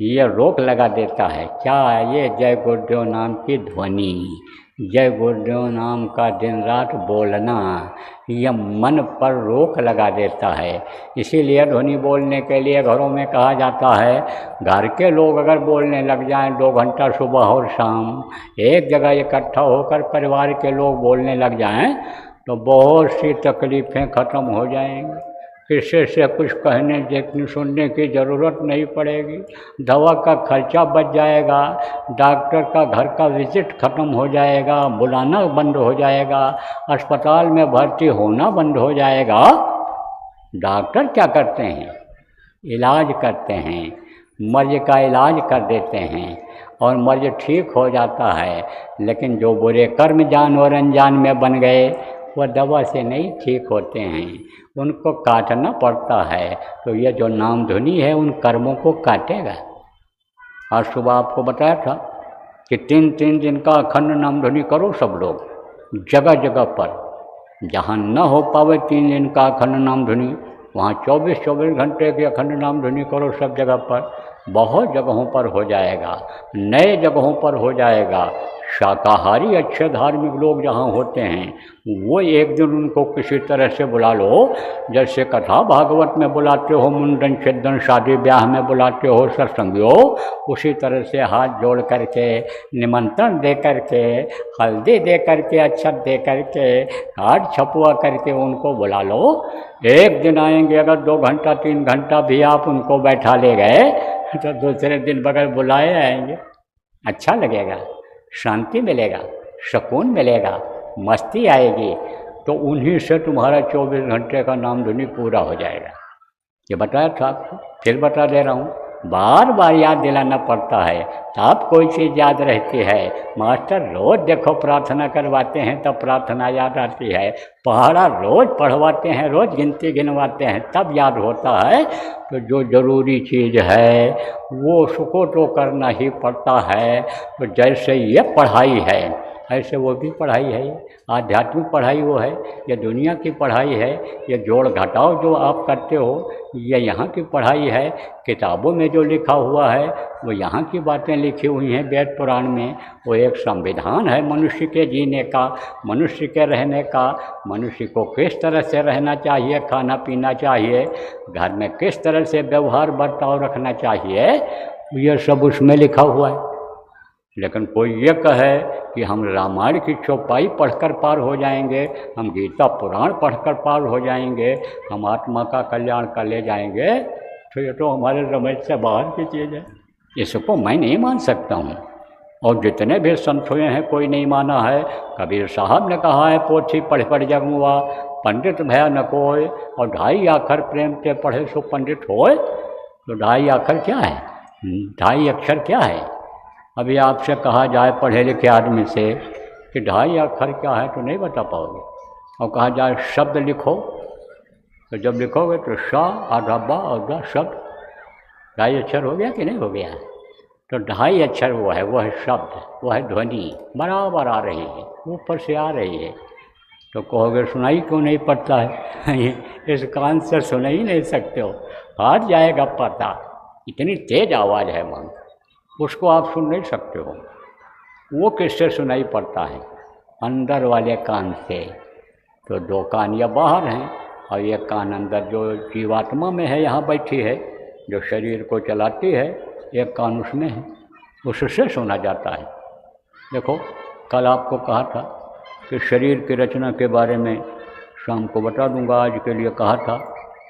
ये रोक लगा देता है। क्या? ये जय गुरुदेव नाम की ध्वनि, जय गुरुदेव नाम का दिन रात बोलना, यह मन पर रोक लगा देता है। इसीलिए ध्वनि बोलने के लिए घरों में कहा जाता है, घर के लोग अगर बोलने लग जाएं 2 घंटा सुबह और शाम, एक जगह इकट्ठा होकर परिवार के लोग बोलने लग जाएं, तो बहुत सी तकलीफ़ें ख़त्म हो जाएंगी। किसी से कुछ कहने देखने सुनने की ज़रूरत नहीं पड़ेगी, दवा का खर्चा बच जाएगा, डॉक्टर का घर का विजिट ख़त्म हो जाएगा, बुलाना बंद हो जाएगा, अस्पताल में भर्ती होना बंद हो जाएगा। डॉक्टर क्या करते हैं? इलाज करते हैं, मर्ज का इलाज कर देते हैं और मर्ज ठीक हो जाता है। लेकिन जो बुरे कर्म जान और अनजान में बन गए, वह दवा से नहीं ठीक होते हैं, उनको काटना पड़ता है। तो ये जो नाम ध्वनि है उन कर्मों को काटेगा। आज सुबह आपको बताया था कि 3 दिन का अखंड नाम ध्वनि करो सब लोग, जगह जगह पर। जहाँ न हो पावे 3 दिन का अखंड नाम ध्वनि, वहाँ 24 घंटे की अखंड नाम ध्वनि करो सब जगह पर। बहुत जगहों पर हो जाएगा, नए जगहों पर हो जाएगा। शाकाहारी अच्छे धार्मिक लोग जहाँ होते हैं, वो एक दिन उनको किसी तरह से बुला लो, जैसे कथा भागवत में बुलाते हो, मुंडन छिदन शादी ब्याह में बुलाते हो सत्संगियों, उसी तरह से हाथ जोड़ करके, निमंत्रण दे करके, हल्दी दे करके, अक्षत दे करके, कार्ड छपवा करके उनको बुला लो। एक दिन आएंगे, अगर 2 घंटा 3 घंटा भी आप उनको बैठा ले गए, तो दूसरे दिन बगैर बुलाए आएंगे। अच्छा लगेगा, शांति मिलेगा, सुकून मिलेगा, मस्ती आएगी। तो उन्हीं से तुम्हारा 24 घंटे का नाम ध्वनि पूरा हो जाएगा। ये बताया था आपको, फिर बता दे रहा हूँ, बार बार याद दिलाना पड़ता है, तब कोई चीज़ याद रहती है। मास्टर रोज़ देखो प्रार्थना करवाते हैं तब प्रार्थना याद आती है, पहाड़ा रोज़ पढ़वाते हैं, रोज़ गिनती गिनवाते हैं, तब याद होता है। तो जो ज़रूरी चीज़ है वो उसको तो करना ही पड़ता है। तो जैसे ये पढ़ाई है, ऐसे वो भी पढ़ाई है, आध्यात्मिक पढ़ाई वो है, ये दुनिया की पढ़ाई है। ये जोड़ घटाव जो आप करते हो, ये यहाँ की पढ़ाई है। किताबों में जो लिखा हुआ है वो यहाँ की बातें लिखी हुई हैं वेद पुराण में। वो एक संविधान है मनुष्य के जीने का, मनुष्य के रहने का, मनुष्य को किस तरह से रहना चाहिए, खाना पीना चाहिए, घर में किस तरह से व्यवहार बर्ताव रखना चाहिए, ये सब उसमें लिखा हुआ है। लेकिन कोई ये कहे कि हम रामायण की चौपाई पढ़कर पार हो जाएंगे, हम गीता पुराण पढ़कर पार हो जाएंगे, हम आत्मा का कल्याण कर ले जाएंगे, तो ये तो हमारे समझ से बाहर की चीज़ है। इसको मैं नहीं मान सकता हूँ। और जितने भी संत हुए हैं कोई नहीं माना है। कबीर साहब ने कहा है, पोथी पढ़ पढ़ जग हुआ, पंडित भया न कोय, और 2.5 अक्षर प्रेम के पढ़े सो पंडित होए। तो 2.5 अक्षर क्या है? 2.5 अक्षर क्या है? अभी आपसे कहा जाए पढ़े लिखे आदमी से कि 2.5 अक्षर क्या है तो नहीं बता पाओगे। और कहा जाए शब्द लिखो, तो जब लिखोगे तो श आधा बा और द शब्द 2.5 अक्षर हो गया कि नहीं हो गया? तो 2.5 अक्षर वो है शब्द, वो है ध्वनि, बराबर आ रही है, ऊपर से आ रही है। तो कहोगे सुनाई क्यों नहीं पड़ता है? इस कान से सुन ही नहीं सकते हो, हार जाएगा पता, इतनी तेज आवाज़ है वहाँ, उसको आप सुन नहीं सकते हो। वो किससे सुनाई पड़ता है? अंदर वाले कान से। तो 2 कान या बाहर हैं और ये कान अंदर जो जीवात्मा में है, यहाँ बैठी है, जो शरीर को चलाती है, एक कान उसमें है, उससे सुना जाता है। देखो कल आपको कहा था कि शरीर की रचना के बारे में शाम को बता दूंगा, आज के लिए कहा था,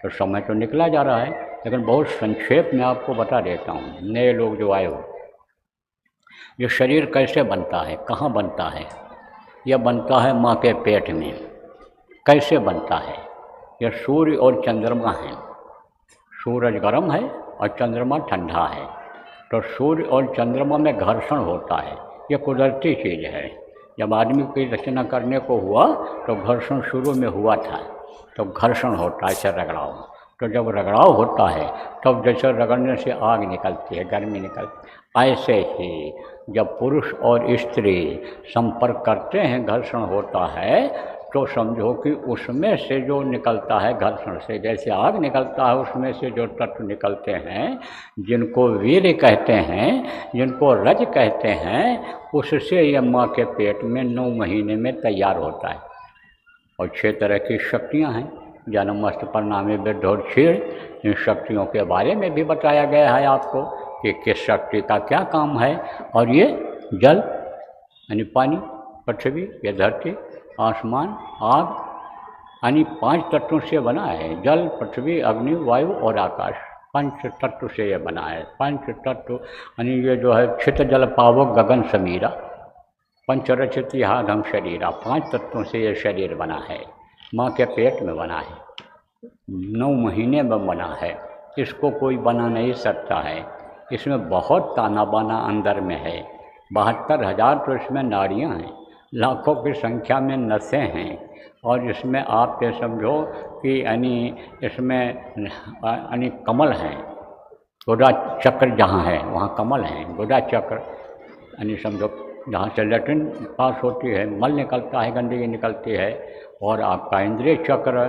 तो समय तो निकला जा रहा है, लेकिन बहुत संक्षेप में आपको बता देता हूँ, नए लोग जो आए हो। ये शरीर कैसे बनता है, कहाँ बनता है? यह बनता है माँ के पेट में। कैसे बनता है? यह सूर्य और चंद्रमा है, सूरज गर्म है और चंद्रमा ठंडा है, तो सूर्य और चंद्रमा में घर्षण होता है। यह कुदरती चीज़ है। जब आदमी की रचना करने को हुआ तो घर्षण शुरू में हुआ था, तो घर्षण होता है, ऐसे रगड़ाव। तो जब रगड़ाव होता है तब जैसे रगड़ने से आग निकलती है, गर्मी निकलती है, ऐसे ही जब पुरुष और स्त्री संपर्क करते हैं, घर्षण होता है, तो समझो कि उसमें से जो निकलता है घर्षण से, जैसे आग निकलता है उसमें से जो तत्व निकलते हैं, जिनको वीर्य कहते हैं, जिनको रज कहते हैं, उससे ये माँ के पेट में 9 महीने में तैयार होता है। और 6 तरह की शक्तियाँ हैं, जन्मस्थ परिणामी वृद्ध और क्षीण। इन शक्तियों के बारे में भी बताया गया है आपको कि किस शक्ति का क्या काम है। और ये जल यानी पानी, पृथ्वी, ये धरती, आसमान, आग यानी 5 तत्वों से बना है। जल, पृथ्वी, अग्नि, वायु और आकाश, 5 तत्व से ये बना है। 5 तत्व यानी ये जो है छित जल पावक गगन समीरा, पंचरचित हम शरीरा, 5 तत्वों से ये शरीर बना है। माँ के पेट में बना है, 9 महीने में बना है। इसको कोई बना नहीं सकता है। इसमें बहुत ताना बाना अंदर में है। 72,000 तो इसमें नाड़ियाँ हैं, लाखों की संख्या में नसें हैं। और इसमें आप ये समझो कि यानी इसमें यानी कमल हैं, गुदा चक्र जहाँ है वहाँ कमल हैं, गुदा चक्र यानी समझो जहाँ से लैट्रिन पास होती है, मल निकलता है, गंदगी निकलती है। और आपका इंद्रिय चक्र,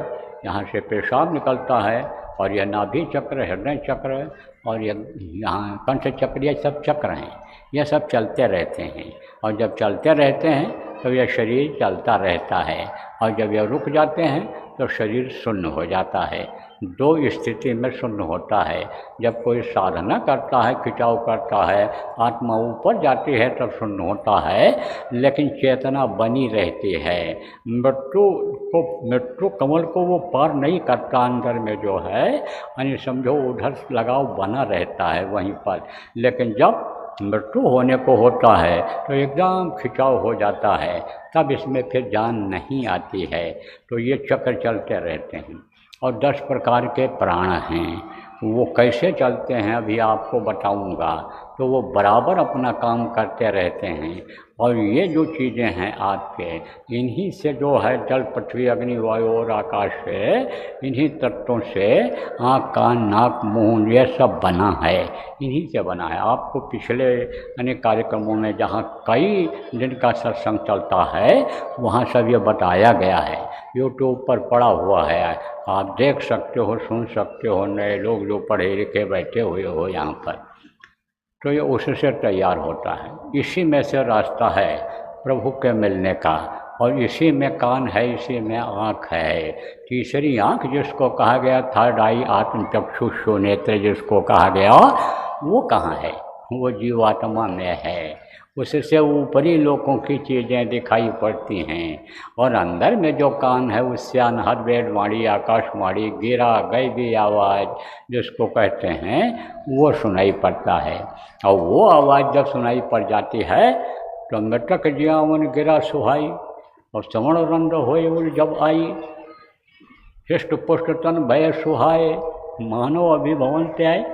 यहाँ से पेशाब निकलता है। और यह नाभि चक्र, हृदय चक्र और यहाँ कंठ चक्र, ये सब चक्र हैं। ये सब चलते रहते हैं। और जब चलते रहते हैं तो यह शरीर चलता रहता है। और जब यह रुक जाते हैं तो शरीर शून्य हो जाता है। 2 स्थिति में शून्य होता है। जब कोई साधना करता है, खिंचाव करता है, आत्मा ऊपर जाती है तब शून्य होता है, लेकिन चेतना बनी रहती है। मृत्यु कमल को वो पार नहीं करता, अंदर में जो है यानी समझो उधर लगाव बना रहता है वहीं पर। लेकिन जब मृत्यु होने को होता है तो एकदम खिंचाव हो जाता है, तब इसमें फिर जान नहीं आती है। तो ये चक्र चलते रहते हैं। और 10 प्रकार के प्राण हैं, वो कैसे चलते हैं अभी आपको बताऊंगा। तो वो बराबर अपना काम करते रहते हैं। और ये जो चीज़ें हैं आपके, इन्हीं से जो है जल, पृथ्वी, अग्नि, वायु और आकाश से, इन्हीं तत्वों से आँख, कान, नाक, मुँह ये सब बना है, इन्हीं से बना है। आपको पिछले अनेक कार्यक्रमों में जहाँ कई दिन का सत्संग चलता है वहाँ सब ये बताया गया है, यूट्यूब पर पड़ा हुआ है, आप देख सकते हो, सुन सकते हो। नए लोग जो पढ़े लिखे बैठे हुए हो यहाँ पर, तो ये उससे तैयार होता है। इसी में से रास्ता है प्रभु के मिलने का। और इसी में कान है, इसी में आँख है। तीसरी आँख जिसको कहा गया, थर्ड आई, आत्मचक्षु नेत्र जिसको कहा गया, वो कहाँ है? वो जीवात्मा में है। उससे ऊपरी लोगों की चीज़ें दिखाई पड़ती हैं। और अंदर में जो कान है उससे अनहद वेदवाणी, आकाशवाणी, गिरा गैबी आवाज़ जिसको कहते हैं वो सुनाई पड़ता है। और वो आवाज़ जब सुनाई पड़ जाती है तो मृतक जियावन गिरा सुहाई, और श्रवण रंद होए उल जब आई, हृष्ट पुष्ट तन भय सुहाए, मानव अभिभवन त्याय।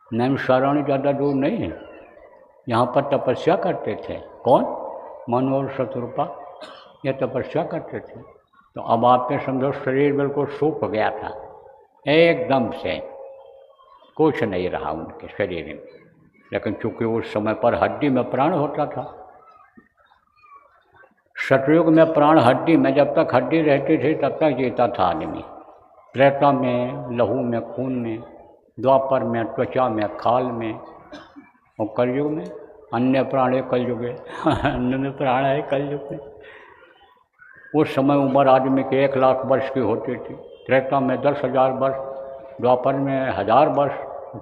नैमिषारण्य ज़्यादा दूर नहीं है, यहाँ पर तपस्या करते थे। कौन? मनु और शत्रुपा, ये तपस्या करते थे। तो अब आपके समझो शरीर बिल्कुल सूख गया था, एकदम से कुछ नहीं रहा उनके शरीर में। लेकिन चूंकि उस समय पर हड्डी में प्राण होता था, सतयुग में प्राण हड्डी में, जब तक हड्डी रहती थी तब तक जीता था आदमी। त्रेता में लहू में, खून में, द्वापर में त्वचा में, खाल में, और कलयुग में अन्य प्राण है। कलयुग है, अन्य में प्राण है कलयुग में। उस समय उम्र आदमी के 1,00,000 वर्ष की होती थी। त्रेता में 10,000 वर्ष, द्वापर में 1000 वर्ष,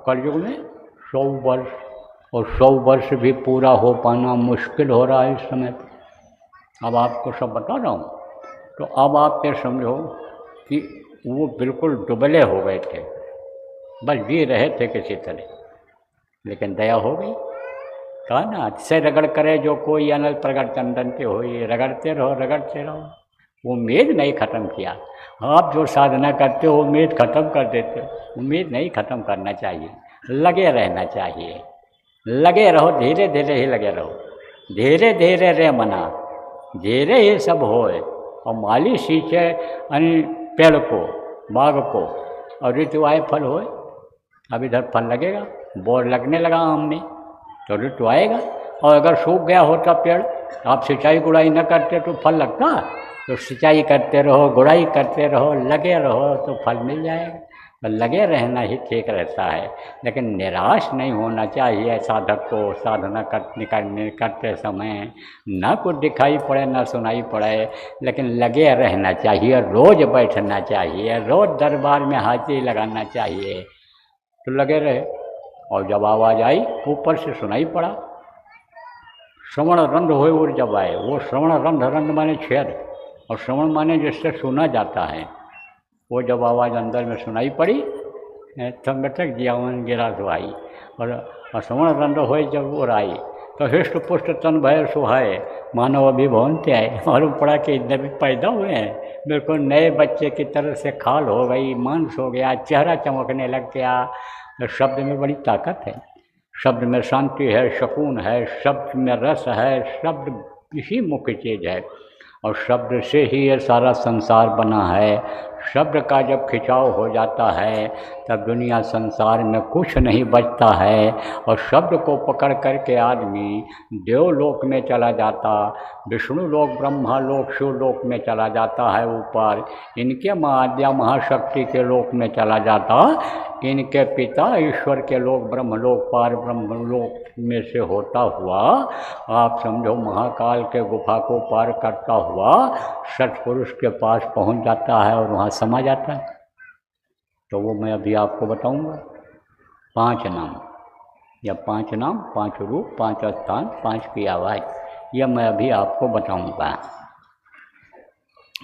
कलयुग में 100 वर्ष। और 100 वर्ष भी पूरा हो पाना मुश्किल हो रहा है इस समय। अब आपको सब बता रहा हूँ। तो अब आप ये समझो कि वो बिल्कुल दुबले हो गए थे, बस जी रहे थे किसी तरह। लेकिन दया हो गई, कहा ना, से रगड़ करे जो कोई अनल प्रगट चंदन के हो, ये रगड़ते रहो रगड़ते रहो। वो उम्मीद नहीं ख़त्म किया। आप जो साधना करते हो उम्मीद ख़त्म कर देते हो। उम्मीद नहीं ख़त्म करना चाहिए, लगे रहना चाहिए। लगे रहो, धीरे धीरे ही लगे रहो। धीरे धीरे रे मना, धीरे ही सब होए। और माली सींचे यानी पेड़ को, बाग को, और ऋतु आए फल होए। अब इधर फल लगेगा, बोर लगने लगा आम में तो ऋतु आएगा। और अगर सूख गया होता पेड़, आप सिंचाई गुड़ाई न करते तो फल लगता। तो सिंचाई करते रहो, गुड़ाई करते रहो, लगे रहो तो फल मिल जाएगा। तो लगे रहना ही ठीक रहता है, लेकिन निराश नहीं होना चाहिए साधक को। साधना करते समय ना कुछ दिखाई पड़े ना सुनाई पड़े, लेकिन लगे रहना चाहिए, रोज़ बैठना चाहिए, रोज़ दरबार में हाजिरी लगाना चाहिए। तो लगे रहे, और जब आवाज़ आई ऊपर से सुनाई पड़ा, श्रवण रंध्र हुए और जब आए, वो श्रवण रंध्र माने छेद, और श्रवण माने जिससे सुना जाता है। वो जब आवाज़ अंदर में सुनाई पड़ी तब मटक जीवन गिरा तो आई, और श्रवण रंध्र हुए जब वो आई तो हृष्ट पुष्ट तन भय सुहाए, मानव अभिभवनते आए। मालूम पड़ा कि इतने भी पैदा हुए हैं, बिल्कुल नए बच्चे की तरह से खाल हो गई, मांस हो गया, चेहरा चमकने लग गया। तो शब्द में बड़ी ताकत है, शब्द में शांति है, सुकून है, शब्द में रस है, शब्द ही मुख्य चीज़ है। और शब्द से ही ये सारा संसार बना है। शब्द का जब खिंचाव हो जाता है तब दुनिया संसार में कुछ नहीं बचता है। और शब्द को पकड़ करके आदमी देवलोक में चला जाता, विष्णु लोक, ब्रह्मा लोक, शिवलोक में चला जाता है ऊपर, इनके महाद्या महाशक्ति के लोक में चला जाता, इनके पिता ईश्वर के लोक ब्रह्मलोक, पार ब्रह्मलोक में से होता हुआ आप समझो महाकाल के गुफा को पार करता हुआ सतपुरुष के पास पहुंच जाता है और वहाँ समा जाता है। तो वो मैं अभी आपको बताऊंगा। 5 नाम या 5 नाम, 5 रूप, 5 स्थान, 5 की आवाज़, यह मैं अभी आपको बताऊंगा।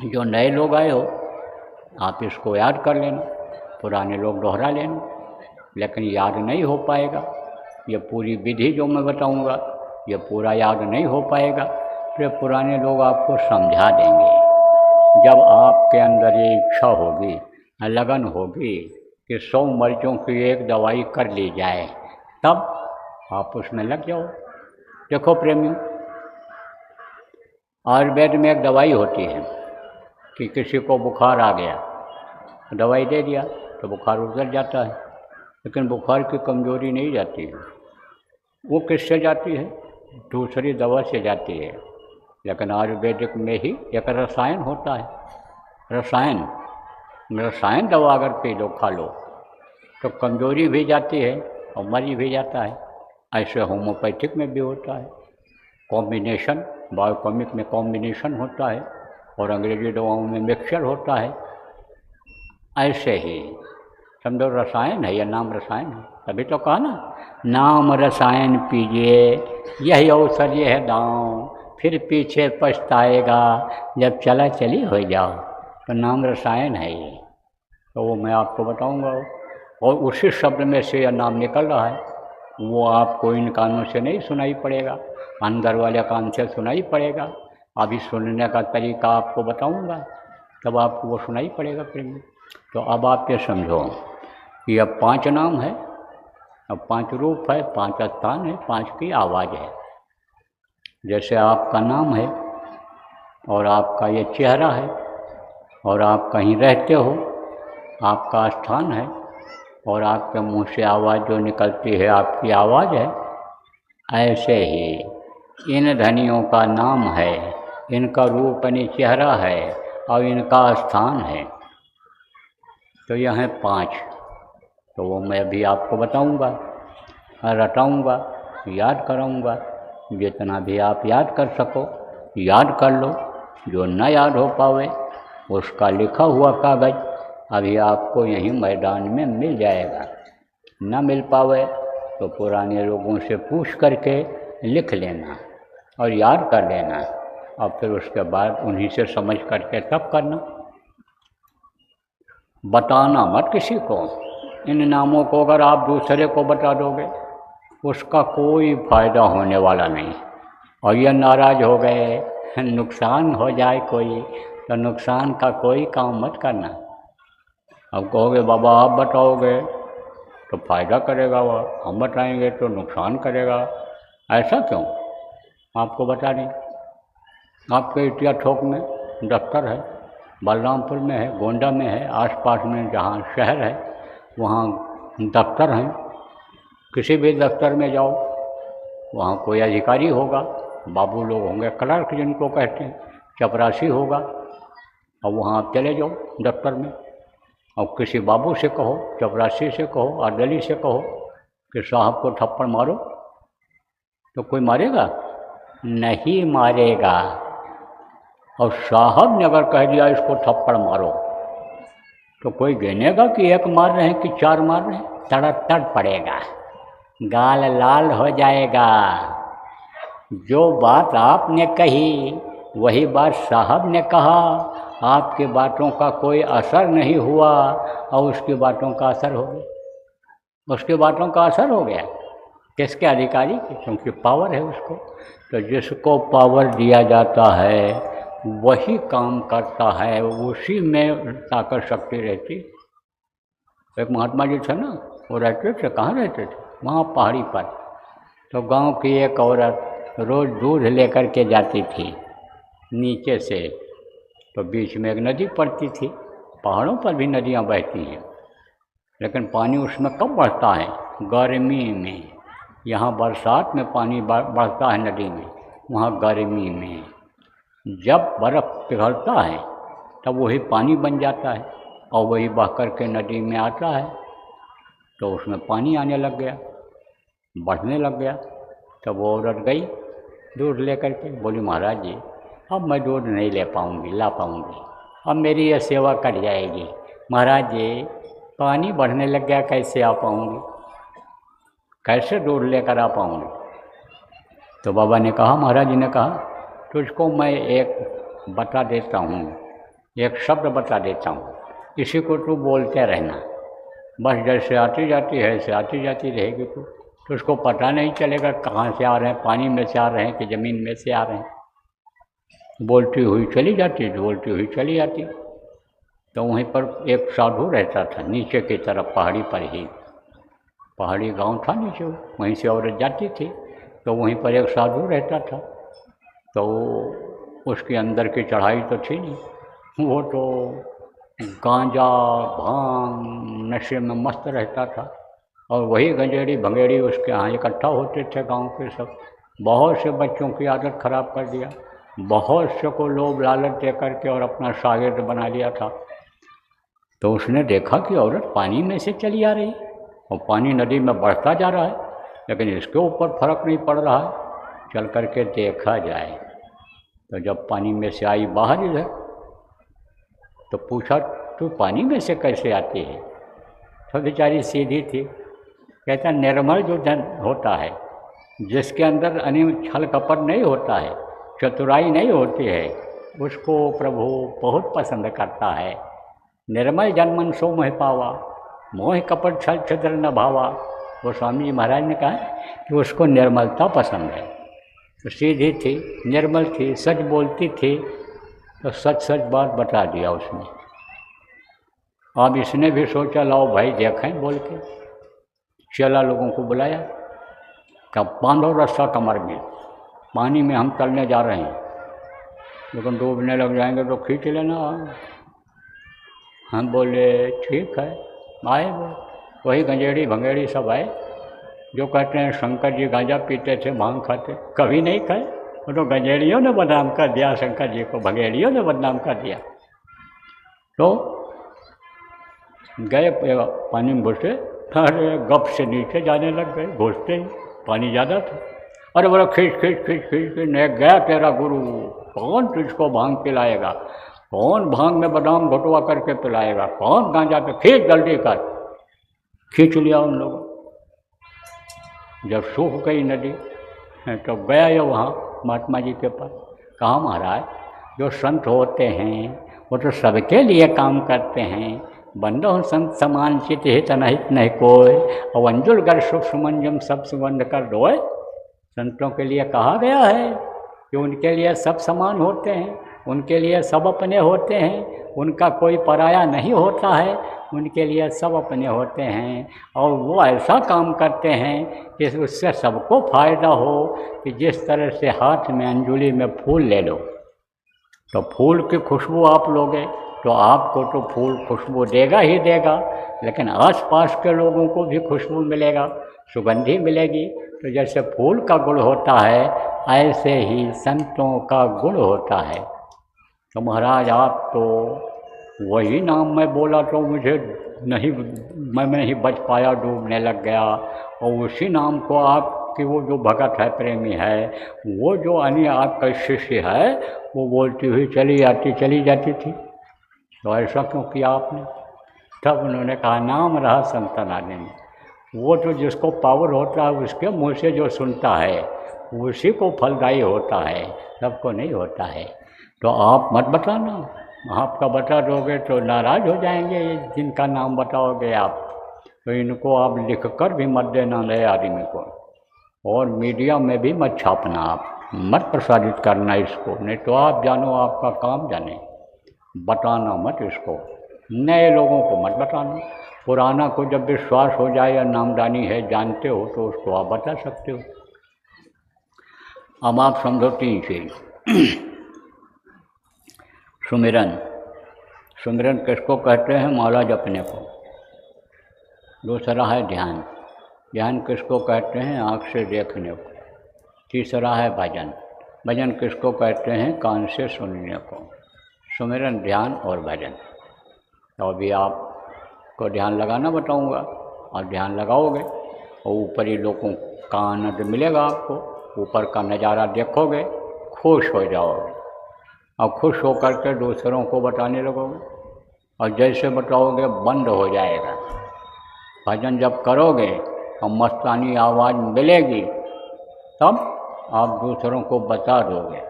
जो नए लोग आए हो आप इसको याद कर लेना, पुराने लोग दोहरा लेना, लेकिन याद नहीं हो पाएगा। ये पूरी विधि जो मैं बताऊंगा ये पूरा याद नहीं हो पाएगा, तो पुराने लोग आपको समझा देंगे। जब आपके अंदर ये इच्छा होगी, लगन होगी कि 100 मरीजों की एक दवाई कर ली जाए, तब आप उसमें लग जाओ। देखो प्रेमियों, आयुर्वेद में एक दवाई होती है कि किसी को बुखार आ गया, दवाई दे दिया तो बुखार उतर जाता है, लेकिन बुखार की कमजोरी नहीं जाती है। वो किससे जाती है? दूसरी दवा से जाती है। लेकिन आयुर्वेदिक में ही एक रसायन होता है, रसायन दवा अगर पी लो, खा लो, तो कमजोरी भी जाती है और मरी भी जाता है। ऐसे होम्योपैथिक में भी होता है, कॉम्बिनेशन, बायोकेमिक में कॉम्बिनेशन होता है और अंग्रेजी दवाओं में मिक्सचर होता है। ऐसे ही समझो रसायन है, यह नाम रसायन है, तभी तो कहा ना, नाम रसायन पीजिए यही औषधि है दांव, फिर पीछे पछताएगा जब चला चली हो जाओ। तो नाम रसायन है ये, तो वो मैं आपको बताऊंगा। और उसी शब्द में से यह नाम निकल रहा है, वो आपको इन कानों से नहीं सुनाई पड़ेगा, अंदर वाले कान से सुनाई पड़ेगा। अभी सुनने का तरीका आपको बताऊंगा, तब आपको वो सुनाई पड़ेगा प्रेम। तो अब आप ये समझो कि अब 5 नाम है, अब 5 रूप है, 5 स्थान है, 5 की आवाज़ है। जैसे आपका नाम है और आपका ये चेहरा है और आप कहीं रहते हो, आपका स्थान है, और आपके मुंह से आवाज़ जो निकलती है आपकी आवाज़ है। ऐसे ही इन धनियों का नाम है, इनका रूप यानी चेहरा है और इनका स्थान है। तो यह है 5। तो वो मैं अभी आपको बताऊंगा, रटाऊंगा, याद कराऊंगा। जितना भी आप याद कर सको याद कर लो, जो न याद हो पावे उसका लिखा हुआ कागज़ अभी आपको यहीं मैदान में मिल जाएगा। न मिल पावे तो पुराने लोगों से पूछ करके लिख लेना और याद कर लेना, और फिर उसके बाद उन्हीं से समझ करके तब करना। बताना मत किसी को। इन नामों को अगर आप दूसरे को बता दोगे उसका कोई फ़ायदा होने वाला नहीं, और यह नाराज़ हो गए, नुकसान हो जाए कोई, तो नुकसान का कोई काम मत करना। अब कहोगे बाबा आप बताओगे तो फ़ायदा करेगा वह, हम बताएंगे तो नुकसान करेगा, ऐसा क्यों? आपको बता दें, आपके इटिया ठोक में दफ्तर है, बलरामपुर में है, गोंडा में है, आसपास में जहाँ शहर है वहाँ दफ्तर हैं। किसी भी दफ्तर में जाओ वहाँ कोई अधिकारी होगा, बाबू लोग होंगे, क्लर्क जिनको कहते हैं, चपरासी होगा, और वहाँ आप चले जाओ दफ्तर में और किसी बाबू से कहो, चपरासी से कहो, अर्दली से कहो कि साहब को थप्पड़ मारो, तो कोई मारेगा? नहीं मारेगा। और साहब ने अगर कह दिया इसको थप्पड़ मारो तो कोई गिनेगा कि एक मार रहे हैं कि चार मार रहे हैं? तड़तड़ पड़ेगा, गाल लाल हो जाएगा। जो बात आपने कही वही बात साहब ने कहा, आपकी बातों का कोई असर नहीं हुआ और उसकी बातों का असर हो गया। उसकी बातों का असर हो गया किसके? अधिकारी की, क्योंकि पावर है उसको। तो जिसको पावर दिया जाता है वही काम करता है, उसी में ताकत शक्ति रहती। एक महात्मा जी थे ना, वो रहते थे, कहाँ रहते थे? वहाँ पहाड़ी पर। तो गांव की एक औरत रोज़ दूध लेकर के जाती थी नीचे से, तो बीच में एक नदी पड़ती थी। पहाड़ों पर भी नदियाँ बहती हैं, लेकिन पानी उसमें कब बढ़ता है? गर्मी में। यहाँ बरसात में पानी बढ़ता है नदी में, वहाँ गर्मी में। जब बर्फ़ पिघलता है तब वही पानी बन जाता है और वही बह कर के नदी में आता है। तो उसमें पानी आने लग गया, बढ़ने लग गया। तब वो औरत गई दूध लेकर के, बोली महाराज जी अब मैं दूध नहीं ला पाऊँगी, अब मेरी यह सेवा कट जाएगी। महाराज जी पानी बढ़ने लग गया, कैसे आ पाऊँगी, कैसे दूध लेकर आ पाऊँगी? तो बाबा ने कहा, महाराज जी ने कहा, तुझको मैं एक बता देता हूँ, एक शब्द बता देता हूँ, इसी को तू बोलते रहना। बस जैसे आती जाती है ऐसे आती जाती रहेगी तू, तो उसको पता नहीं चलेगा कहाँ से आ रहे हैं, पानी में से आ रहे हैं कि ज़मीन में से आ रहे हैं। बोलती हुई चली जाती, बोलती हुई चली आती। तो वहीं पर एक साधु रहता था नीचे की तरफ, पहाड़ी पर ही, पहाड़ी गांव था नीचे, वहीं से औरत जाती थी। तो वहीं पर एक साधु रहता था। तो उसके अंदर की चढ़ाई तो थी नहीं, वो तो गांजा भांग नशे में मस्त रहता था। और वही गंजेड़ी भंगेड़ी उसके यहाँ इकट्ठा होते थे गांव के सब। बहुत से बच्चों की आदत ख़राब कर दिया, बहुत से को लोभ लालच दे करके और अपना शागिर्द बना लिया था। तो उसने देखा कि औरत पानी में से चली आ रही और पानी नदी में बढ़ता जा रहा है, लेकिन इसके ऊपर फर्क नहीं पड़ रहा है, चल करके देखा जाए। तो जब पानी में से आई बाहर इधर, तो पूछा तू पानी में से कैसे आती है? तो बेचारी सीधी थी, कहता निर्मल जो जन होता है, जिसके अंदर छल कपट नहीं होता है, चतुराई नहीं होती है, उसको प्रभु बहुत पसंद करता है। निर्मल जन मन सो मोह पावा, मोह कपट छल छिद्र न भावा। वो स्वामी जी महाराज ने कहा कि उसको निर्मलता पसंद है। तो सीधी थी, निर्मल थी, सच बोलती थी, तो सच सच बात बता दिया उसने। अब इसने भी सोचा लाओ भाई देखें, बोल के चला, लोगों को बुलाया, कब बांधो रस्सा कमर में, पानी में हम तलने जा रहे हैं, लेकिन डूबने लग जाएंगे तो खींच लेना। हम बोले ठीक है, आए वो वही गंजेड़ी भंगेड़ी सब आए, जो कहते हैं शंकर जी गांजा पीते थे, भांग खाते, कभी नहीं खाए। वो तो गंजेड़ियों ने बदनाम कर दिया शंकर जी को, भंगेड़ियों ने बदनाम कर दिया। तो गए पानी में घुसे, अरे गप से नीचे जाने लग गए, घुसते ही पानी ज़्यादा था। अरे बोला खींच खींच खींच खींच के नहीं गया तेरा गुरु, कौन तुझको भांग पिलाएगा, कौन भांग में बादाम घुटवा करके पिलाएगा, कौन गांजा पे, खींच जल्दी कर। खींच लिया उन लोगों। जब सूख गई नदी तो गया ये वहाँ महात्मा जी के पास, कहा महाराज जो संत होते हैं वो तो सबके लिए काम करते हैं, बंदो संत समान चित हित अनहित नहीं कोई, और अंजुल गर शुभ सुमंजम सब सुगंध कर दोए। संतों के लिए कहा गया है कि उनके लिए सब समान होते हैं, उनके लिए सब अपने होते हैं, उनका कोई पराया नहीं होता है, उनके लिए सब अपने होते हैं। और वो ऐसा काम करते हैं कि उससे सबको फ़ायदा हो, कि जिस तरह से हाथ में अंजुली में फूल ले लो तो फूल की खुशबू आप लोगे तो आपको तो फूल खुशबू देगा ही देगा, लेकिन आसपास के लोगों को भी खुशबू मिलेगा, सुगंधी मिलेगी। तो जैसे फूल का गुण होता है ऐसे ही संतों का गुण होता है। तो महाराज आप तो वही नाम मैं बोला तो मुझे नहीं, मैं नहीं बच पाया, डूबने लग गया। और उसी नाम को आपकी वो जो भगत है, प्रेमी है, वो जो अन्य आपका शिष्य है, वो बोलती हुई चली जाती थी। तो ऐसा क्यों किया आपने? तब उन्होंने कहा नाम रहा संतनाने में। वो तो जिसको पावर होता है उसके मुँह से जो सुनता है उसी को फलदायी होता है, सबको नहीं होता है। तो आप मत बताना, आपका बता दोगे तो नाराज़ हो जाएंगे जिनका नाम बताओगे आप। तो इनको आप लिख कर भी मत देना नए आदमी को, और मीडिया में भी मत छापना, आप मत प्रसारित करना इसको, नहीं तो आप जानो आपका काम जाने। बताना मत इसको, नए लोगों को मत बताना। पुराना को जब विश्वास हो जाए या नामदानी है जानते हो तो उसको आप बता सकते हो। अब आप समझो 3 चीज़। सुमिरन, सुमिरन किसको कहते हैं? माला जपने को। दूसरा है ध्यान, ध्यान किसको कहते हैं? आँख से देखने को। तीसरा है भजन, भजन किसको कहते हैं? कान से सुनने को। सुमिरन, ध्यान और भजन। तो अभी आपको ध्यान लगाना बताऊंगा, और ध्यान लगाओगे और ऊपरी लोगों का आनंद मिलेगा आपको, ऊपर का नज़ारा देखोगे, खुश हो जाओगे, और खुश होकर के दूसरों को बताने लगोगे, और जैसे बताओगे बंद हो जाएगा। भजन जब करोगे और मस्तानी आवाज़ मिलेगी तब आप दूसरों को बता दोगे,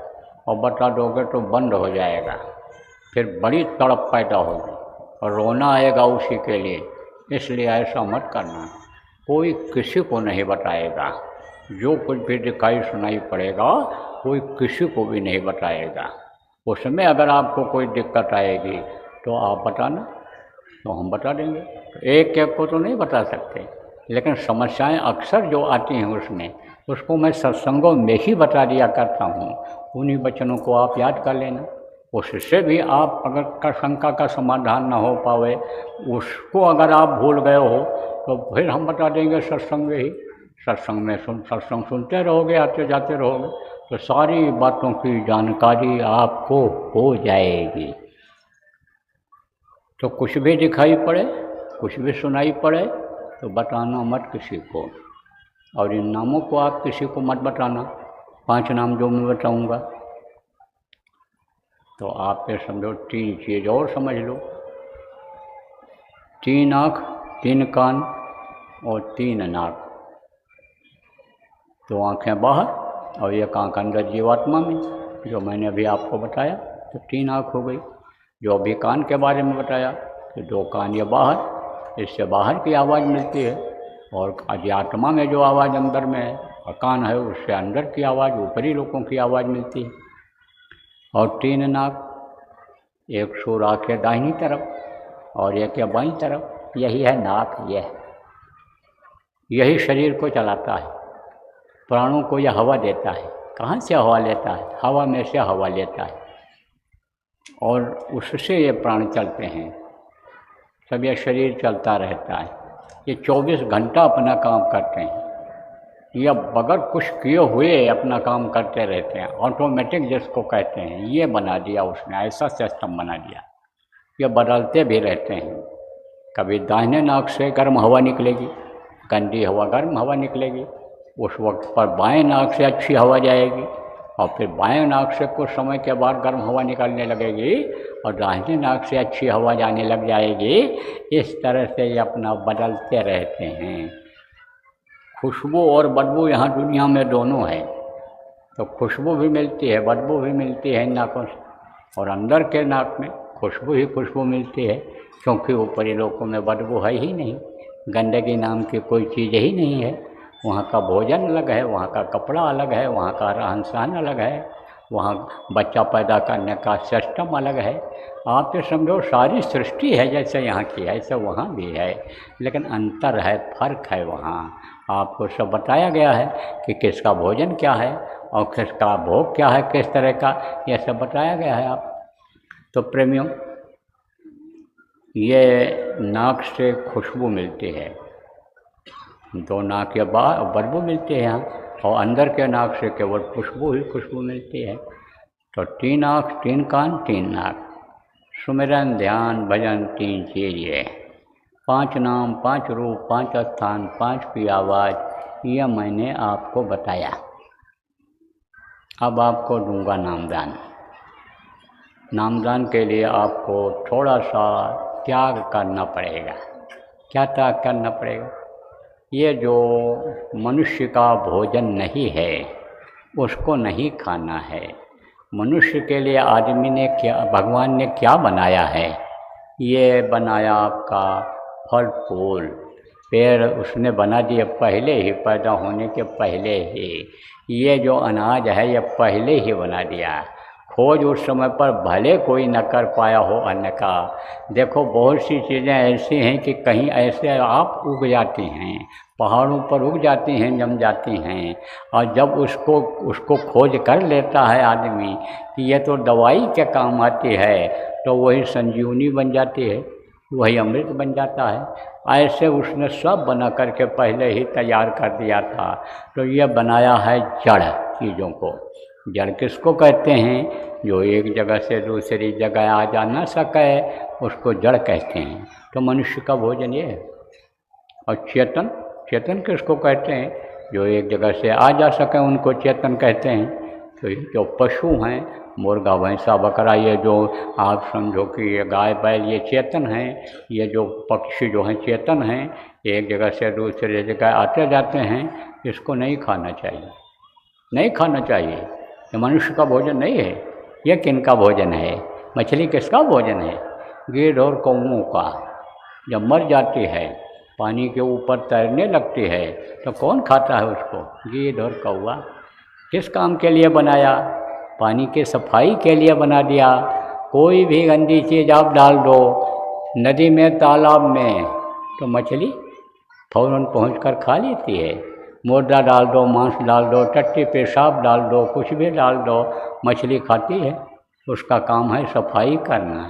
और बता दोगे तो बंद हो जाएगा। फिर बड़ी तड़प पैदा होगी और रोना आएगा उसी के लिए। इसलिए ऐसा मत करना, कोई किसी को नहीं बताएगा। जो कुछ भी दिखाई सुनाई पड़ेगा कोई किसी को भी नहीं बताएगा। उसमें अगर आपको कोई दिक्कत आएगी तो आप बताना, तो हम बता देंगे। एक एक को तो नहीं बता सकते, लेकिन समस्याएं अक्सर जो आती हैं उसमें, उसको मैं सत्संगों में ही बता दिया करता हूँ। उन्हीं वचनों को आप याद कर लेना, उससे भी आप अगर का शंका का समाधान ना हो पावे, उसको अगर आप भूल गए हो तो फिर हम बता देंगे सत्संग में ही। सत्संग में सत्संग सुनते रहोगे, आते जाते रहोगे, तो सारी बातों की जानकारी आपको हो जाएगी। तो कुछ भी दिखाई पड़े, कुछ भी सुनाई पड़े तो बताना मत किसी को। और इन नामों को आप किसी को मत बताना, 5 नाम जो मैं बताऊंगा। तो आप ये समझो 3 चीज़ और समझ लो, 3 आँख, 3 कान और 3 नाक। तो आँखें बाहर और एक आँख अंदर जीवात्मा में, जो मैंने अभी आपको बताया, तो 3 आँख हो गई। जो अभी कान के बारे में बताया कि 2 कान ये बाहर, इससे बाहर की आवाज़ मिलती है, और आत्मा में जो आवाज़ अंदर में है, और कान है उससे अंदर की आवाज़, ऊपरी लोगों की आवाज़ मिलती है। और 3 नाक, एक सुर आँखें दाहिनी तरफ और एक या बाईं तरफ, यही है नाक। यही शरीर को चलाता है, प्राणों को यह हवा देता है। कहाँ से हवा लेता है? हवा में से हवा लेता है, और उससे ये प्राण चलते हैं। सब यह शरीर चलता रहता है, ये 24 घंटा अपना काम करते हैं, ये बगैर कुछ किए हुए अपना काम करते रहते हैं। ऑटोमेटिक जिसको कहते हैं, ये बना दिया उसने, ऐसा सिस्टम बना दिया। ये बदलते भी रहते हैं, कभी दाहिने नाक से गर्म हवा निकलेगी, गंदी हवा गर्म हवा निकलेगी, उस वक्त पर बाएं नाक से अच्छी हवा जाएगी, और फिर बाएं नाक से कुछ समय के बाद गर्म हवा निकलने लगेगी, और दाहिने नाक से अच्छी हवा जाने लग जाएगी। इस तरह से ये अपना बदलते रहते हैं। खुशबू और बदबू यहाँ दुनिया में दोनों है, तो खुशबू भी मिलती है, बदबू भी मिलती है नाकों से, और अंदर के नाक में खुशबू ही खुशबू मिलती है, क्योंकि ऊपरी लोगों में बदबू है ही नहीं, गंदगी नाम की कोई चीज़ ही नहीं है। वहाँ का भोजन अलग है, वहाँ का कपड़ा अलग है, वहाँ का रहन सहन अलग है, वहाँ बच्चा पैदा करने का सिस्टम अलग है। आप ये समझो सारी सृष्टि है जैसे यहाँ की ऐसे वहाँ भी है, लेकिन अंतर है, फर्क है। वहाँ आपको सब बताया गया है कि किसका भोजन क्या है और किसका भोग क्या है, किस तरह का, यह सब बताया गया है। आप तो प्रेमियों, ये नाक से खुशबू मिलती है, दो नाक के बदबू मिलती है यहाँ, और अंदर के नाक से केवल खुशबू ही खुशबू मिलती है। तो 3 आँख 3 कान 3 नाक, सुमिरन ध्यान भजन 3 चीज ये, 5 नाम 5 रूप 5 स्थान 5 की आवाज़, यह मैंने आपको बताया। अब आपको दूंगा नामदान। नामदान के लिए आपको थोड़ा सा त्याग करना पड़ेगा। क्या त्याग करना पड़ेगा? ये जो मनुष्य का भोजन नहीं है उसको नहीं खाना है। मनुष्य के लिए आदमी ने क्या, भगवान ने क्या बनाया है? ये बनाया आपका फल फूल, पेड़ उसने बना दिए पहले ही, पैदा होने के पहले ही। ये जो अनाज है ये पहले ही बना दिया। खोज उस समय पर भले कोई न कर पाया हो अन्न का। देखो बहुत सी चीज़ें ऐसी हैं कि कहीं ऐसे आप उग जाती हैं, पहाड़ों पर उग जाती हैं, जम जाती हैं, और जब उसको खोज कर लेता है आदमी कि ये तो दवाई के काम आती है, तो वही संजीवनी बन जाती है, वही अमृत बन जाता है। ऐसे उसने सब बना करके पहले ही तैयार कर दिया था। तो ये बनाया है जड़ चीज़ों को। जड़ किसको कहते हैं? जो एक जगह से दूसरी जगह आ जा ना सके उसको जड़ कहते हैं। तो मनुष्य का भोजन ये है। और चेतन, चेतन किसको कहते हैं? जो एक जगह से आ जा सके उनको चेतन कहते हैं। तो ये जो पशु हैं, मुर्गा भैंसा बकरा, ये जो आप समझो कि ये गाय बैल, ये चेतन हैं। ये जो पक्षी जो हैं चेतन हैं, एक जगह से दूसरी जगह आते जाते हैं। इसको नहीं खाना चाहिए, नहीं खाना चाहिए। ये मनुष्य का भोजन नहीं है। ये किनका भोजन है? मछली किसका भोजन है? गिद्ध और कौओं का। जब मर जाती है, पानी के ऊपर तैरने लगती है, तो कौन खाता है उसको? गिद्ध और कौआ। किस काम के लिए बनाया? पानी की सफाई के लिए बना दिया। कोई भी गंदी चीज़ आप डाल दो नदी में, तालाब में, तो मछली फौरन पहुंचकर खा लेती है। मुर्दा डाल दो, मांस डाल दो, टट्टी पेशाब डाल दो, कुछ भी डाल दो, मछली खाती है। उसका काम है सफाई करना।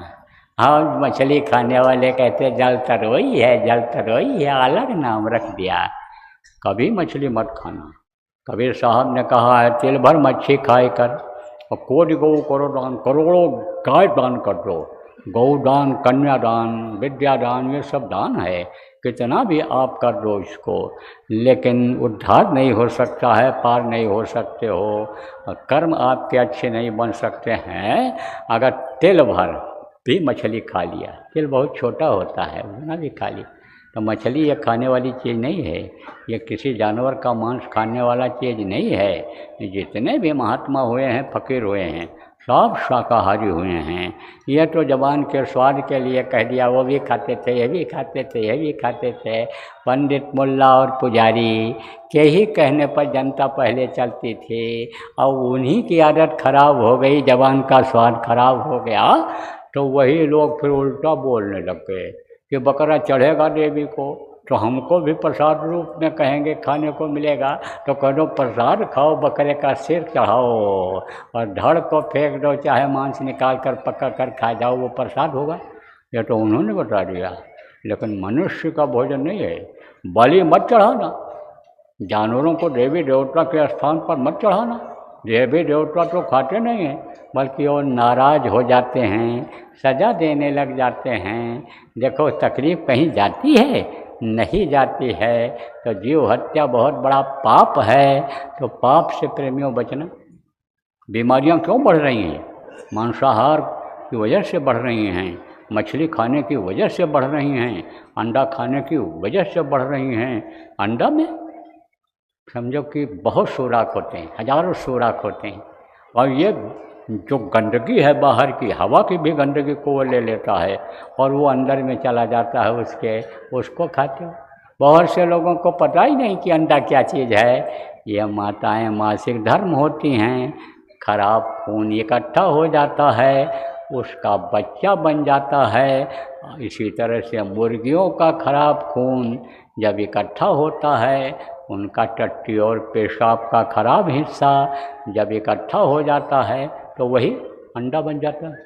हाँ, मछली खाने वाले कहते जल तरोई है, जल तरोई है, अलग नाम रख दिया। कभी मछली मत खाना। कबीर साहब ने कहा है, तिल भर मच्छी खाए कर और कोटि गौ करो दान, करोड़ों गाय दान कर दो। गौ दान, कन्यादान, विद्यादान, ये सब दान है। कितना भी आप कर दो इसको, लेकिन उद्धार नहीं हो सकता है, पार नहीं हो सकते हो, कर्म आपके अच्छे नहीं बन सकते हैं अगर तिल भर भी मछली खा लिया। तिल बहुत छोटा होता है, उतना भी खा लिया। तो मछली ये खाने वाली चीज़ नहीं है, ये किसी जानवर का मांस खाने वाला चीज़ नहीं है। जितने भी महात्मा हुए हैं, फकीर हुए हैं, सब शाकाहारी हुए हैं। ये तो ज़बान के स्वाद के लिए कह दिया, वो भी खाते थे, ये भी खाते थे, ये भी खाते थे। पंडित, मुल्ला और पुजारी के ही कहने पर जनता पहले चलती थी, और उन्हीं की आदत खराब हो गई, ज़बान का स्वाद खराब हो गया, तो वही लोग फिर उल्टा बोलने लग गए कि बकरा चढ़ेगा देवी को तो हमको भी प्रसाद रूप में कहेंगे खाने को मिलेगा, तो कह दो प्रसाद खाओ, बकरे का सिर चढ़ाओ और धड़ को फेंक दो, चाहे मांस निकाल कर पका कर खा जाओ, वो प्रसाद होगा। ये तो उन्होंने बता दिया। लेकिन मनुष्य का भोजन नहीं है। बलि मत चढ़ाना, जानवरों को देवी देवता के स्थान पर मत चढ़ाना। देवी देवता तो खाते नहीं हैं, बल्कि वो नाराज़ हो जाते हैं, सज़ा देने लग जाते हैं। देखो तकलीफ कहीं जाती है? नहीं जाती है। तो जीव हत्या बहुत बड़ा पाप है। तो पाप से प्रेमियों बचना। बीमारियां क्यों बढ़ रही हैं? मांसाहार की वजह से बढ़ रही हैं, मछली खाने की वजह से बढ़ रही हैं, अंडा खाने की वजह से बढ़ रही हैं। अंडा में समझो कि बहुत सुराख होते हैं, हजारों सुराख होते हैं, और ये जो गंदगी है बाहर की, हवा की भी गंदगी को वो ले लेता है और वो अंदर में चला जाता है उसके, उसको खाते हो। बहुत से लोगों को पता ही नहीं कि अंडा क्या चीज़ है। ये माताएं मासिक धर्म होती हैं, खराब खून इकट्ठा हो जाता है, उसका बच्चा बन जाता है। इसी तरह से मुर्गियों का खराब खून जब इकट्ठा होता है, उनका टट्टी और पेशाब का खराब हिस्सा जब इकट्ठा हो जाता है, तो वही अंडा बन जाता है।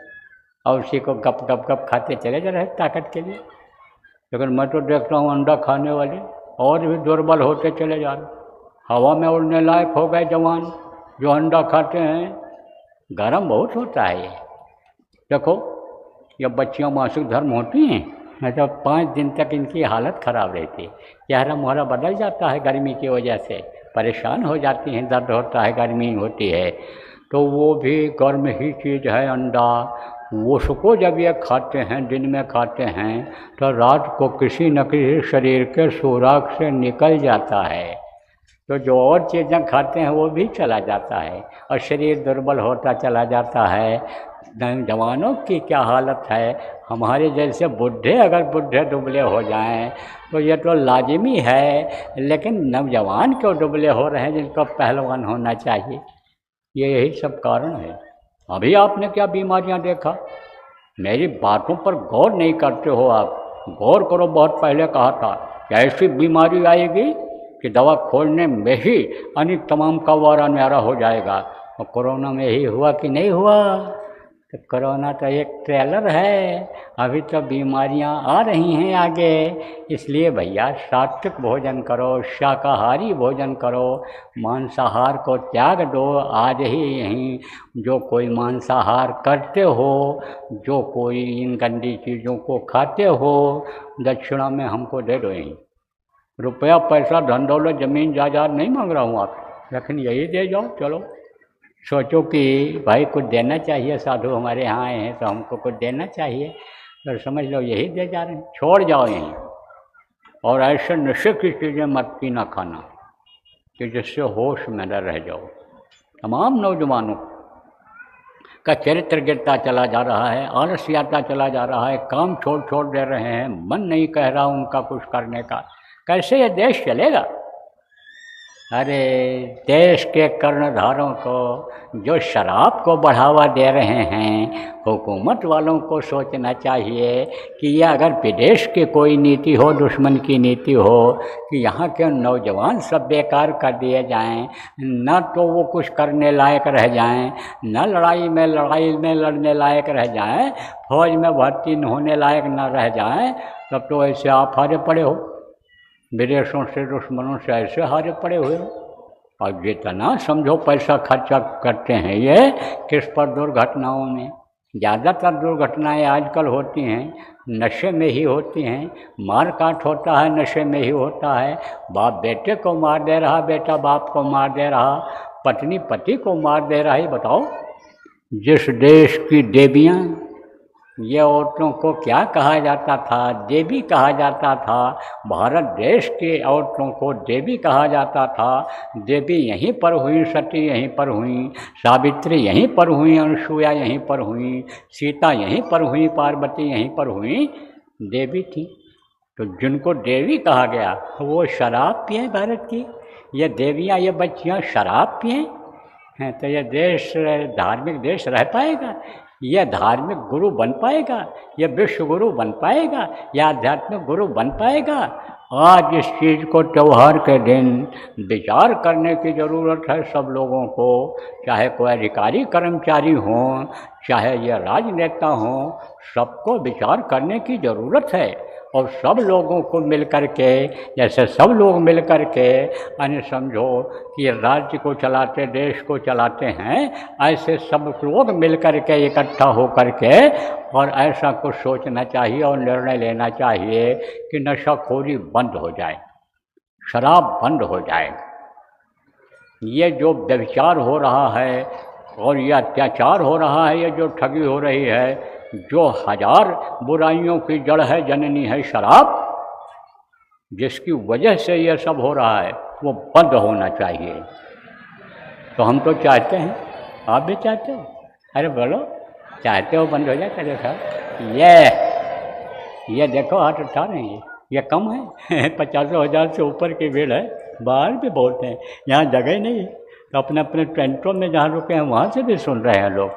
और उसी को गप गप गप खाते चले जा रहे हैं ताकत के लिए। लेकिन मैं तो देखता हूँ अंडा खाने वाले और भी दुर्बल होते चले जा रहे, हवा में उड़ने लायक हो गए जवान जो अंडा खाते हैं। गरम बहुत होता है ये। देखो ये बच्चियाँ मासिक धर्म होती हैं, मतलब 5 दिन तक इनकी हालत ख़राब रहती है, चेहरा मुहरा बदल जाता है गर्मी की वजह से, परेशान हो जाती हैं, दर्द होता है, गर्मी होती है। तो वो भी गर्म ही चीज़ है अंडा, वो उसको जब ये खाते हैं, दिन में खाते हैं, तो रात को किसी न किसी शरीर के सुराख से निकल जाता है, तो जो और चीज़ें खाते हैं वो भी चला जाता है और शरीर दुर्बल होता चला जाता है। जवानों की क्या हालत है, हमारे जैसे बूढ़े अगर बूढ़े दुबले हो जाएं तो ये तो लाजिमी है, लेकिन नौजवान क्यों दुबले हो रहे हैं जिनको पहलवान होना चाहिए। ये यही सब कारण है। अभी आपने क्या बीमारियां देखा, मेरी बातों पर गौर नहीं करते हो आप। गौर करो, बहुत पहले कहा था कि ऐसी बीमारी आएगी कि दवा खोलने में ही अनेक तमाम का वारा न्यारा हो जाएगा। और कोरोना में ही हुआ कि नहीं हुआ? तो कोरोना तो एक ट्रेलर है, अभी तो बीमारियां आ रही हैं आगे। इसलिए भैया सात्विक भोजन करो, शाकाहारी भोजन करो, मांसाहार को त्याग दो आज ही यहीं। जो कोई मांसाहार करते हो, जो कोई इन गंदी चीज़ों को खाते हो, दक्षिणा में हमको दे दो यहीं। रुपया पैसा धन दौलत जमीन जायदाद नहीं मांग रहा हूँ आप, लेकिन यही दे जाओ। चलो सोचो कि भाई कुछ देना चाहिए, साधु हमारे यहाँ आए हैं तो हमको कुछ देना चाहिए, तो समझ लो यही दे जा रहे हैं। छोड़ जाओ यहीं, और ऐसे नशे की चीज़ें मत पीना खाना कि जिससे होश में न रह जाओ। तमाम नौजवानों का चरित्र गिरता चला जा रहा है, आलस्य आता चला जा रहा है, काम छोड़ छोड़ दे रहे हैं, मन नहीं कह रहा उनका कुछ करने का। कैसे ये देश चलेगा? अरे देश के कर्णधारों को जो शराब को बढ़ावा दे रहे हैं, हुकूमत वालों को सोचना चाहिए कि यह अगर विदेश की कोई नीति हो, दुश्मन की नीति हो, कि यहाँ के नौजवान सब बेकार कर दिए जाएं, न तो वो कुछ करने लायक रह जाएं, न लड़ाई में लड़ने लायक रह जाएं, फौज में भर्ती होने लायक न रह जाएं, तब तो ऐसे आप हारे पड़े हो, विदेशों से दुश्मनों से ऐसे हारे पड़े हुए हो। और जितना समझो पैसा खर्चा करते हैं ये किस पर? दुर्घटनाओं में। ज़्यादातर दुर्घटनाएं आजकल होती हैं नशे में ही होती हैं, मार काट होता है नशे में ही होता है, बाप बेटे को मार दे रहा, बेटा बाप को मार दे रहा, पत्नी पति को मार दे रहा है। बताओ, जिस देश की देवियाँ, ये औरतों को क्या कहा जाता था? देवी कहा जाता था। भारत देश के औरतों को देवी कहा जाता था। देवी यहीं पर हुई, सती यहीं पर हुई, सावित्री यहीं पर हुई, अनुसुईया यहीं पर हुई, सीता यहीं पर हुई, पार्वती यहीं पर हुई, देवी थी। तो जिनको देवी कहा गया वो शराब पिए भारत की। ये देवियाँ, ये बच्चियाँ शराब पिए हैं तो ये देश धार्मिक देश रह पाएगा? यह धार्मिक गुरु बन पाएगा? यह विश्व गुरु बन पाएगा? यह आध्यात्मिक गुरु बन पाएगा? आज इस चीज़ को त्यौहार के दिन विचार करने की ज़रूरत है सब लोगों को, चाहे कोई अधिकारी कर्मचारी हों, चाहे यह राजनेता हों, सबको विचार करने की ज़रूरत है। और सब लोगों को मिल कर के, जैसे सब लोग मिल कर के यानी समझो कि राज्य को चलाते, देश को चलाते हैं, ऐसे सब लोग मिल कर के इकट्ठा हो कर के और ऐसा कुछ सोचना चाहिए और निर्णय लेना चाहिए कि नशाखोरी बंद हो जाए, शराब बंद हो जाए। ये जो व्यभिचार हो रहा है और ये अत्याचार हो रहा है, ये जो ठगी हो रही है, जो 1000 बुराइयों की जड़ है, जननी है शराब, जिसकी वजह से यह सब हो रहा है, वो बंद होना चाहिए। तो हम तो चाहते हैं, आप भी चाहते हो? अरे बोलो, चाहते हो बंद हो जाए? चलो साहब, ये देखो हाथ उठा रहे हैं, ये कम है 50,000 से ऊपर की भीड़ है। बाहर भी बोलते हैं, यहाँ जगह ही नहीं है, तो अपने अपने टेंटों में जहाँ रुके हैं वहाँ से भी सुन रहे हैं लोग,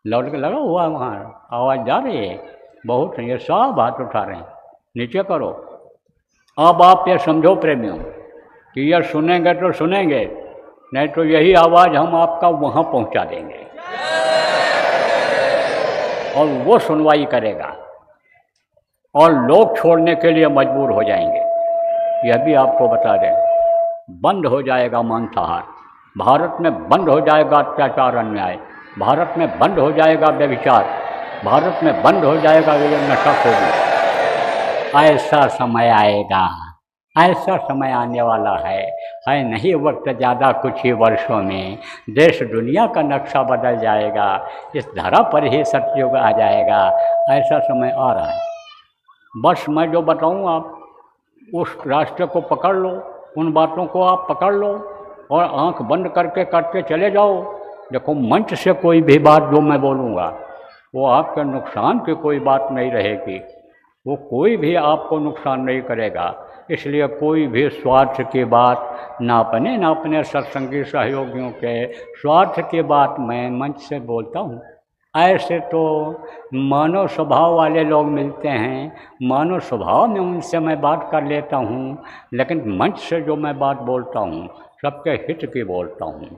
लौट के लगा हुआ वहाँ आवाज़ जा रही है बहुत है। ये सब हाथ उठा रहे हैं, नीचे करो। अब आप ये समझो प्रेमियों कि यह सुनेंगे तो सुनेंगे, नहीं तो यही आवाज़ हम आपका वहाँ पहुँचा देंगे। और वो सुनवाई करेगा और लोग छोड़ने के लिए मजबूर हो जाएंगे। यह भी आपको बता दें, बंद हो जाएगा मांसाहार, भारत में बंद हो जाएगा अत्याचार अन्याय, भारत में बंद हो जाएगा व्यभिचार, भारत में बंद हो जाएगा ये नशाखोरी। ऐसा समय आएगा, ऐसा समय आने वाला है नहीं वक्त ज़्यादा, कुछ ही वर्षों में देश दुनिया का नक्शा बदल जाएगा, इस धरा पर ही सतयुग आ जाएगा। ऐसा समय आ रहा है। बस मैं जो बताऊं आप उस रास्ते को पकड़ लो, उन बातों को आप पकड़ लो और आंख बंद करके करते चले जाओ। देखो, मंच से कोई भी बात जो मैं बोलूँगा वो आपके नुकसान की कोई बात नहीं रहेगी, वो कोई भी आपको नुकसान नहीं करेगा। इसलिए कोई भी स्वार्थ की बात ना अपने सत्संगी सहयोगियों के स्वार्थ की बात मैं मंच से बोलता हूँ। ऐसे तो मानव स्वभाव वाले लोग मिलते हैं, मानव स्वभाव में उनसे मैं बात कर लेता हूँ, लेकिन मंच से जो मैं बात बोलता हूँ सबके हित की बोलता हूँ,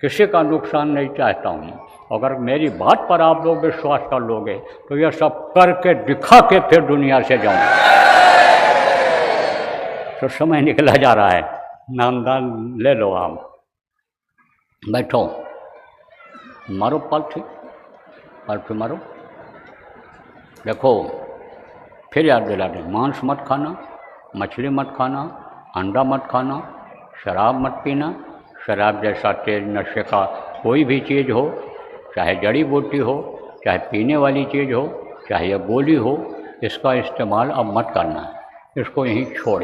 किसी का नुकसान नहीं चाहता हूँ। अगर मेरी बात पर आप लोग विश्वास कर लोगे तो यह सब करके दिखा के फिर दुनिया से जाऊँगा। तो समय निकला जा रहा है, नामदान ले लो आप, बैठो, मारो पलथी मारो। देखो, फिर याद दिला दें, मांस मत खाना, मछली मत खाना, अंडा मत खाना, शराब मत पीना। शराब जैसा तेज नशे का कोई भी चीज़ हो, चाहे जड़ी बूटी हो, चाहे पीने वाली चीज़ हो, चाहे यह गोली हो, इसका इस्तेमाल अब मत करना है। इसको यहीं छोड़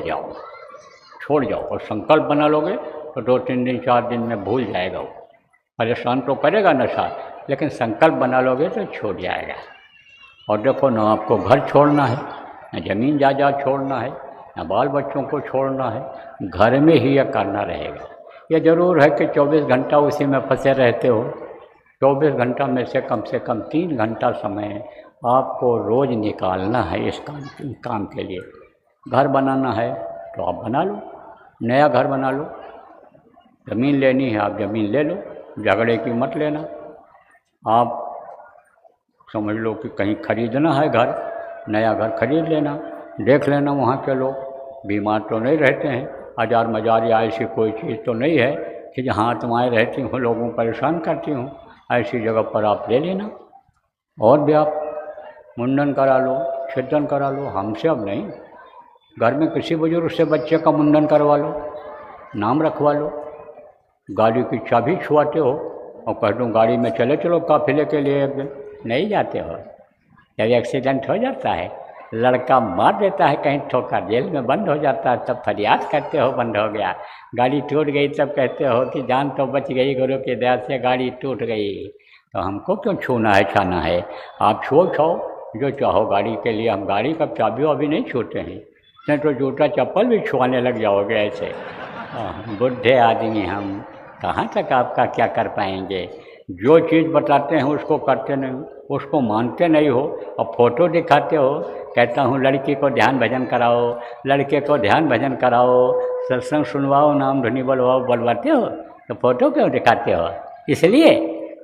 जाओ और संकल्प बना लोगे तो 2-3 दिन 4 दिन में भूल जाएगा। वो परेशान तो करेगा नशा, लेकिन संकल्प बना लोगे तो छूट जाएगा। और देखो, ना आपको घर छोड़ना है, ना ज़मीन जायदाद छोड़ना है, ना बाल बच्चों को छोड़ना है, घर में ही यह करना रहेगा। यह ज़रूर है कि 24 घंटा उसी में फंसे रहते हो। 24 घंटा में से कम 3 घंटा समय आपको रोज़ निकालना है इस काम के लिए। घर बनाना है तो आप बना लो, नया घर बना लो। ज़मीन लेनी है आप ज़मीन ले लो, झगड़े की मत लेना। आप समझ लो कि कहीं खरीदना है घर, नया घर खरीद लेना, देख लेना वहाँ के लोग बीमार तो नहीं रहते हैं, आजार मजार या ऐसी कोई चीज़ तो नहीं है कि जहाँ आत्माएँ रहती हों, लोगों को परेशान करती हों। ऐसी जगह पर आप ले लेना। और भी आप मुंडन करा लो, छेदन करा लो, हमसे अब नहीं, घर में किसी बुजुर्ग से बच्चे का मुंडन करवा लो, नाम रखवा लो, गाड़ी की चाबी छुआते हो और कह दूँ गाड़ी में चलो काफिले के लिए एक दिन, नहीं जाते हो। जब एक्सीडेंट हो जाता है, लड़का मार देता है कहीं ठोकर, जेल में बंद हो जाता है, तब फरियाद करते हो बंद हो गया। गाड़ी टूट गई तब कहते हो कि जान तो बच गई, गुरु की दया से गाड़ी टूट गई। तो हमको क्यों छूना है छाना है? आप छो जो चाहो गाड़ी के लिए, हम गाड़ी का चाबी अभी नहीं छूते हैं, नहीं तो जूता चप्पल भी छुआने लग जाओगे ऐसे। बुढ़े आदमी हम, कहाँ तक आपका क्या कर पाएंगे? जो चीज़ बताते हैं उसको करते नहीं, उसको मानते नहीं हो और फोटो दिखाते हो। कहता हूँ लड़की को ध्यान भजन कराओ, लड़के को ध्यान भजन कराओ, सत्संग सुनवाओ, नाम धुनी बोलवाओ, बोलवाते हो तो फोटो क्यों दिखाते हो? इसलिए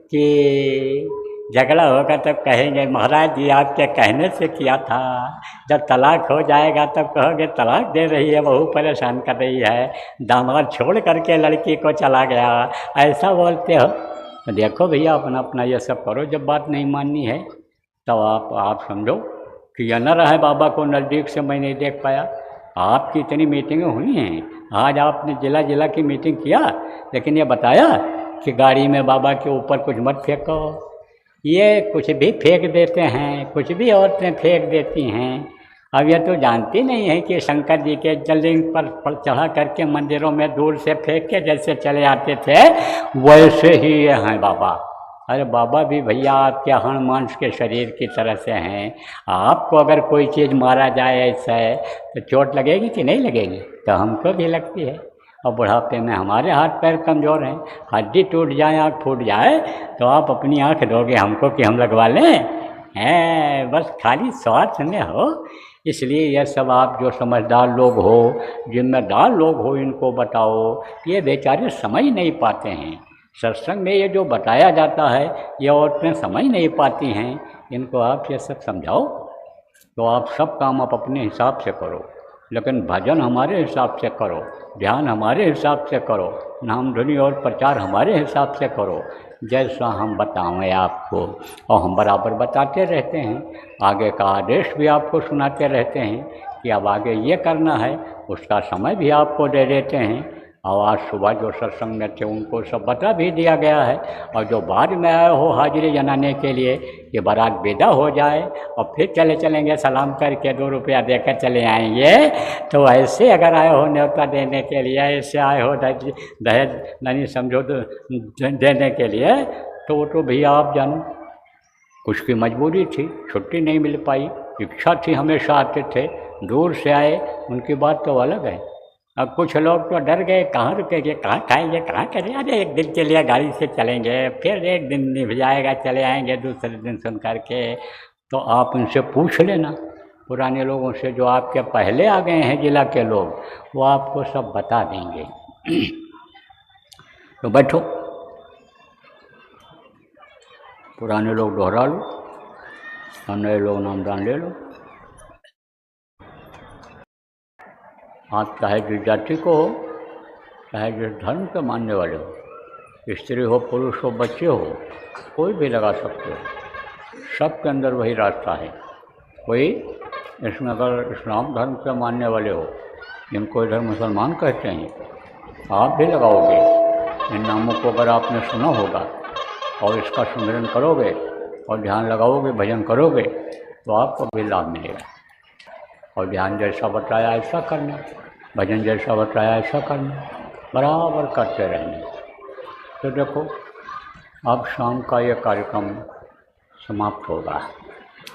कि झगड़ा होगा तब कहेंगे महाराज जी आपके कहने से किया था, जब तलाक हो जाएगा तब कहोगे तलाक दे रही है, बहू परेशान कर रही है, दामाद छोड़ करके लड़की को चला गया, ऐसा बोलते हो। तो देखो भैया, अपना अपना ये सब करो। जब बात नहीं माननी है तब आप समझो कि यह न रहे बाबा को नज़दीक से मैं नहीं देख पाया। आपकी इतनी मीटिंगें हुई हैं, आज आपने जिला की मीटिंग किया, लेकिन ये बताया कि गाड़ी में बाबा के ऊपर कुछ मत फेंको। ये कुछ भी फेंक देते हैं, कुछ भी औरतें फेंक देती हैं। अब ये तो जानती नहीं है कि शंकर जी के जललिंग पर चढ़ा करके मंदिरों में दूर से फेंक के जैसे चले आते थे, वैसे ही ये हैं बाबा। अरे बाबा भी भैया आपके हण मांस के शरीर की तरह से हैं। आपको अगर कोई चीज़ मारा जाए ऐसा तो चोट लगेगी कि नहीं लगेगी? तो हमको भी लगती है। और बुढ़ापे में हमारे हाथ पैर कमज़ोर हैं, हड्डी टूट जाए, आँख फूट जाए तो आप अपनी आँख दोगे हमको कि हम लगवा लें? हैं, बस खाली स्वार्थ में हो। इसलिए यह सब आप जो समझदार लोग हो, जिम्मेदार लोग हो, इनको बताओ। ये बेचारे समझ नहीं पाते हैं। सत्संग में ये जो बताया जाता है ये औरतें समझ नहीं पाती हैं इनको आप ये सब समझाओ, तो आप सब काम आप अपने हिसाब से करो, लेकिन भजन हमारे हिसाब से करो, ध्यान हमारे हिसाब से करो, नाम धुनी और प्रचार हमारे हिसाब से करो, जैसा हम बताएं आपको। और हम बराबर बताते रहते हैं, आगे का आदेश भी आपको सुनाते रहते हैं कि अब आगे ये करना है, उसका समय भी आपको दे देते हैं। और आज सुबह जो सत्संग में थे उनको सब बता भी दिया गया है। और जो बाद में आए हो हाजिरी जनाने के लिए कि बारात विदा हो जाए और फिर चलेंगे सलाम करके 2 रुपया देकर चले आएंगे, तो ऐसे अगर आए हो न्योता देने के लिए, ऐसे आए हो दहेज नहीं समझो देने के लिए, तो वो तो भैया आप जानो कुछ की मजबूरी थी, छुट्टी नहीं मिल पाई, इच्छा थी हमेशा आते थे, दूर से आए, उनकी बात तो अलग है। अब कुछ लोग तो डर गए, कहाँ रुकेंगे, कहाँ खाएंगे, कहाँ करें, अरे एक दिन के लिए गाड़ी से चलेंगे, फिर एक दिन निभ जाएगा, चले आएंगे दूसरे दिन सुन करके। तो आप उनसे पूछ लेना, पुराने लोगों से, जो आपके पहले आ गए हैं जिला के लोग, वो आपको सब बता देंगे। तो बैठो, पुराने लोग दोहरा लो और नए लोग नामदान ले लो। आप चाहे जिस जाति को हो, चाहे जिस धर्म के मानने वाले हो, स्त्री हो, पुरुष हो, बच्चे हो, कोई भी लगा सकते हो, सबके अंदर वही रास्ता है। कोई इसमें अगर इस्लाम धर्म के मानने वाले हो, जिनको इधर मुसलमान कहते हैं, आप भी लगाओगे, इन नामों को अगर आपने सुना होगा और इसका सुमिरन करोगे और ध्यान लगाओगे, भजन करोगे, तो आपको भी लाभ मिलेगा। और ध्यान जैसा बताया ऐसा करना, भजन जैसा बताया ऐसा करना, बराबर करते रहना। तो देखो, अब शाम का ये कार्यक्रम समाप्त होगा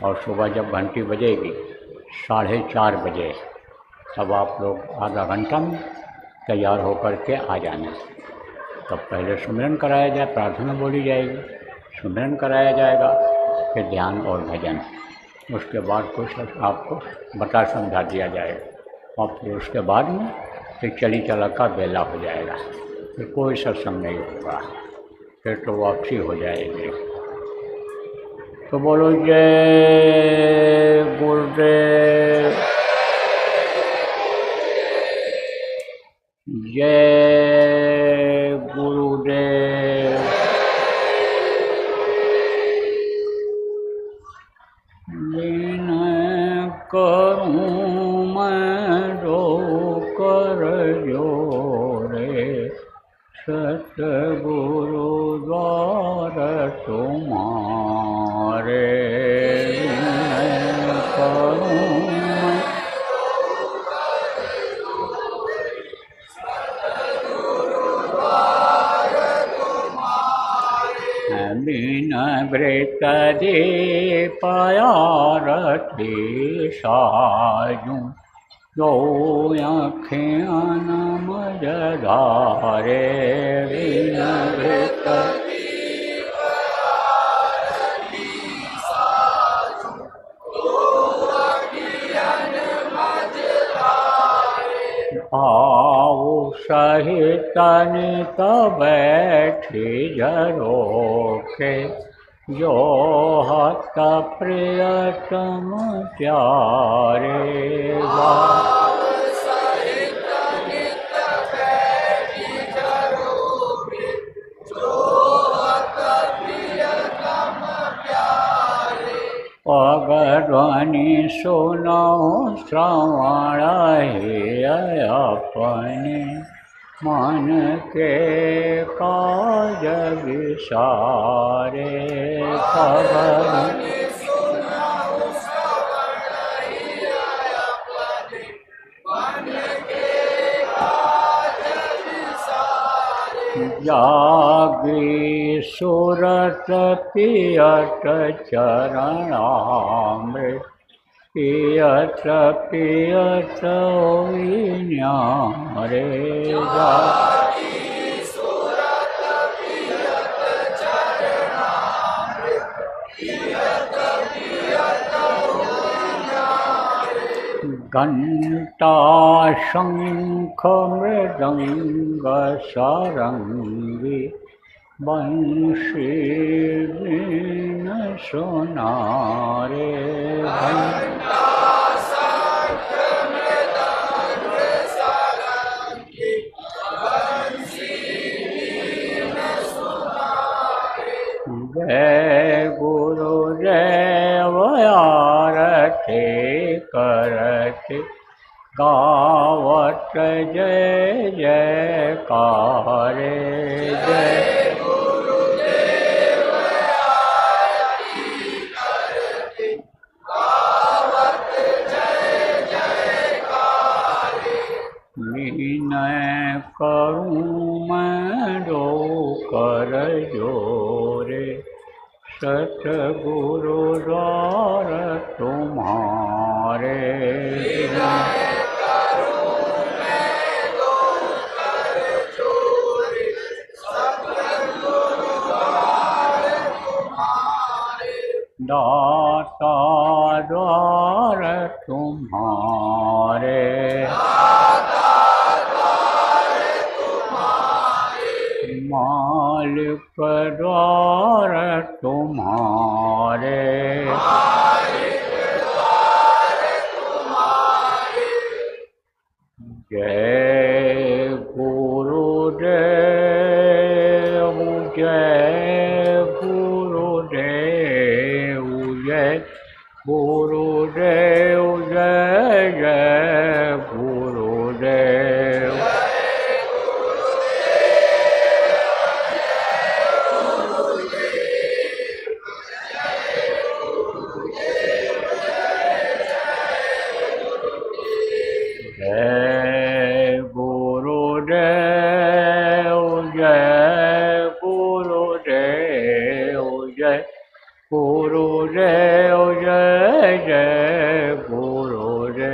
और सुबह जब घंटी बजेगी 4:30 बजे, तब आप लोग आधा घंटा में तैयार होकर के आ जाना। तब पहले सुमिरन कराया जाए, प्रार्थना बोली जाएगी, सुमिरन कराया जाएगा, फिर ध्यान और भजन, उसके बाद कुछ आपको बता समझा दिया जाएगा। और फिर उसके बाद में फिर चली चला का बेला हो जाएगा, फिर कोई सत्संग नहीं होगा, फिर तो वापसी हो जाएगी। तो बोलो जय गुरुदेव, जय गुरुदेव। विनय करूं मैं रो कर जोरे, सतगुरु द्वार तुम्हारे। विनय करूं मैं बिन वृत दीपयारती साजू, जो आँखें मझधारे। बिन वृत भाव सहित नित बैठी झरोखे, जो हत प्रियतम प्यारे। भाव सहित नित बैठी झरोखे, जो हत प्रियतम प्यारे। पगध्वनि सुनो श्रवण ही अपने, मन के काज विसारे। पगध्वनि सुनो श्रवण ही अपने, मन के काज विसारे। जागी सुरत पियत चरणामृत, पियत पियत होई न्यारे। जागी सुरत पियत चरणामृत, पियत पियत होई न्यारे। घंटा शंख मृदंग सारंगी, बंशी वीण सुना रे घंटा जय गुरुदेव आरती करते गावत जय जयकार जय गुरुदेव आरती करते गावत जय जयकार विनय करूं मैं दो कर जोरे सतगुरु द्वार तुम्हारे दाता द्वार तुम्हारे मालिक द्वार तुम्हारे जय गुरुदेव जय गुरुदेव जय गुरुदेव जय जय गुरुदेव जय गुरुदेव जय गुरुदेव जय गुरुदेव जय जय गुरुदेव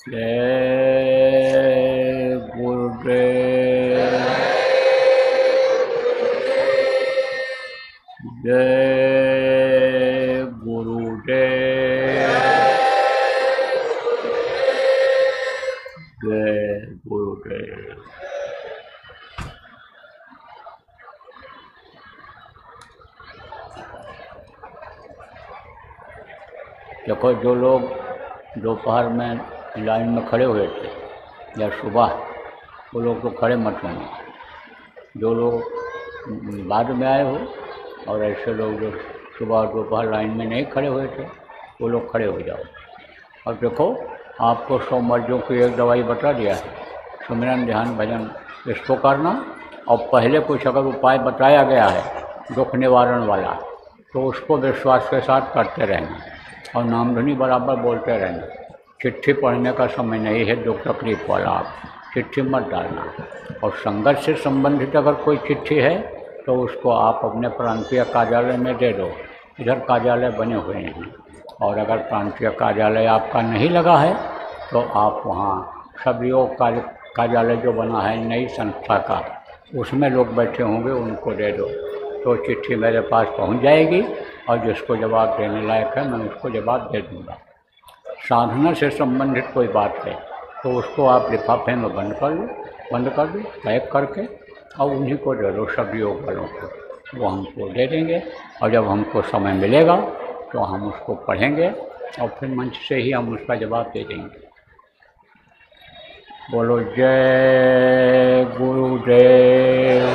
जय गुरुदेव जय गुरुदेव जय गुरुदेव देखो जो लोग दोपहर में लाइन में खड़े हुए थे या सुबह, वो लोग तो खड़े मत होंगे। जो लोग बाद में आए हो और ऐसे लोग जो सुबह और दोपहर लाइन में नहीं खड़े हुए थे, वो लोग खड़े हो जाओ। और देखो आपको 100 मर्जों की एक दवाई बता दिया है, सुमिरन ध्यान भजन इसको करना। और पहले कुछ अगर उपाय बताया गया है दुख निवारण वाला, तो उसको विश्वास के साथ करते रहना और नामधुनी बराबर बोलते रहना। चिट्ठी पढ़ने का समय नहीं है दुख तकलीफ वाला, आप चिट्ठी मत डालना। और संघर्ष से संबंधित अगर कोई चिट्ठी है तो उसको आप अपने प्रांतीय कार्यालय में दे दो, इधर कार्यालय बने हुए हैं। और अगर प्रांतीय कार्यालय आपका नहीं लगा है तो आप वहाँ सहयोग कार्यालय जो बना है नई संस्था का, उसमें लोग बैठे होंगे, उनको दे दो तो चिट्ठी मेरे पास पहुँच जाएगी और जिसको जवाब देने लायक है मैं उसको जवाब दे दूँगा। साधना से संबंधित कोई बात है तो उसको आप लिफाफे में बंद कर दो पैक करके और उन्हीं को दे दो, सब योग वालों को, वो हमको दे देंगे। और जब हमको समय मिलेगा तो हम उसको पढ़ेंगे और फिर मंच से ही हम उसका जवाब दे देंगे। बोलो जय गुरुदेव।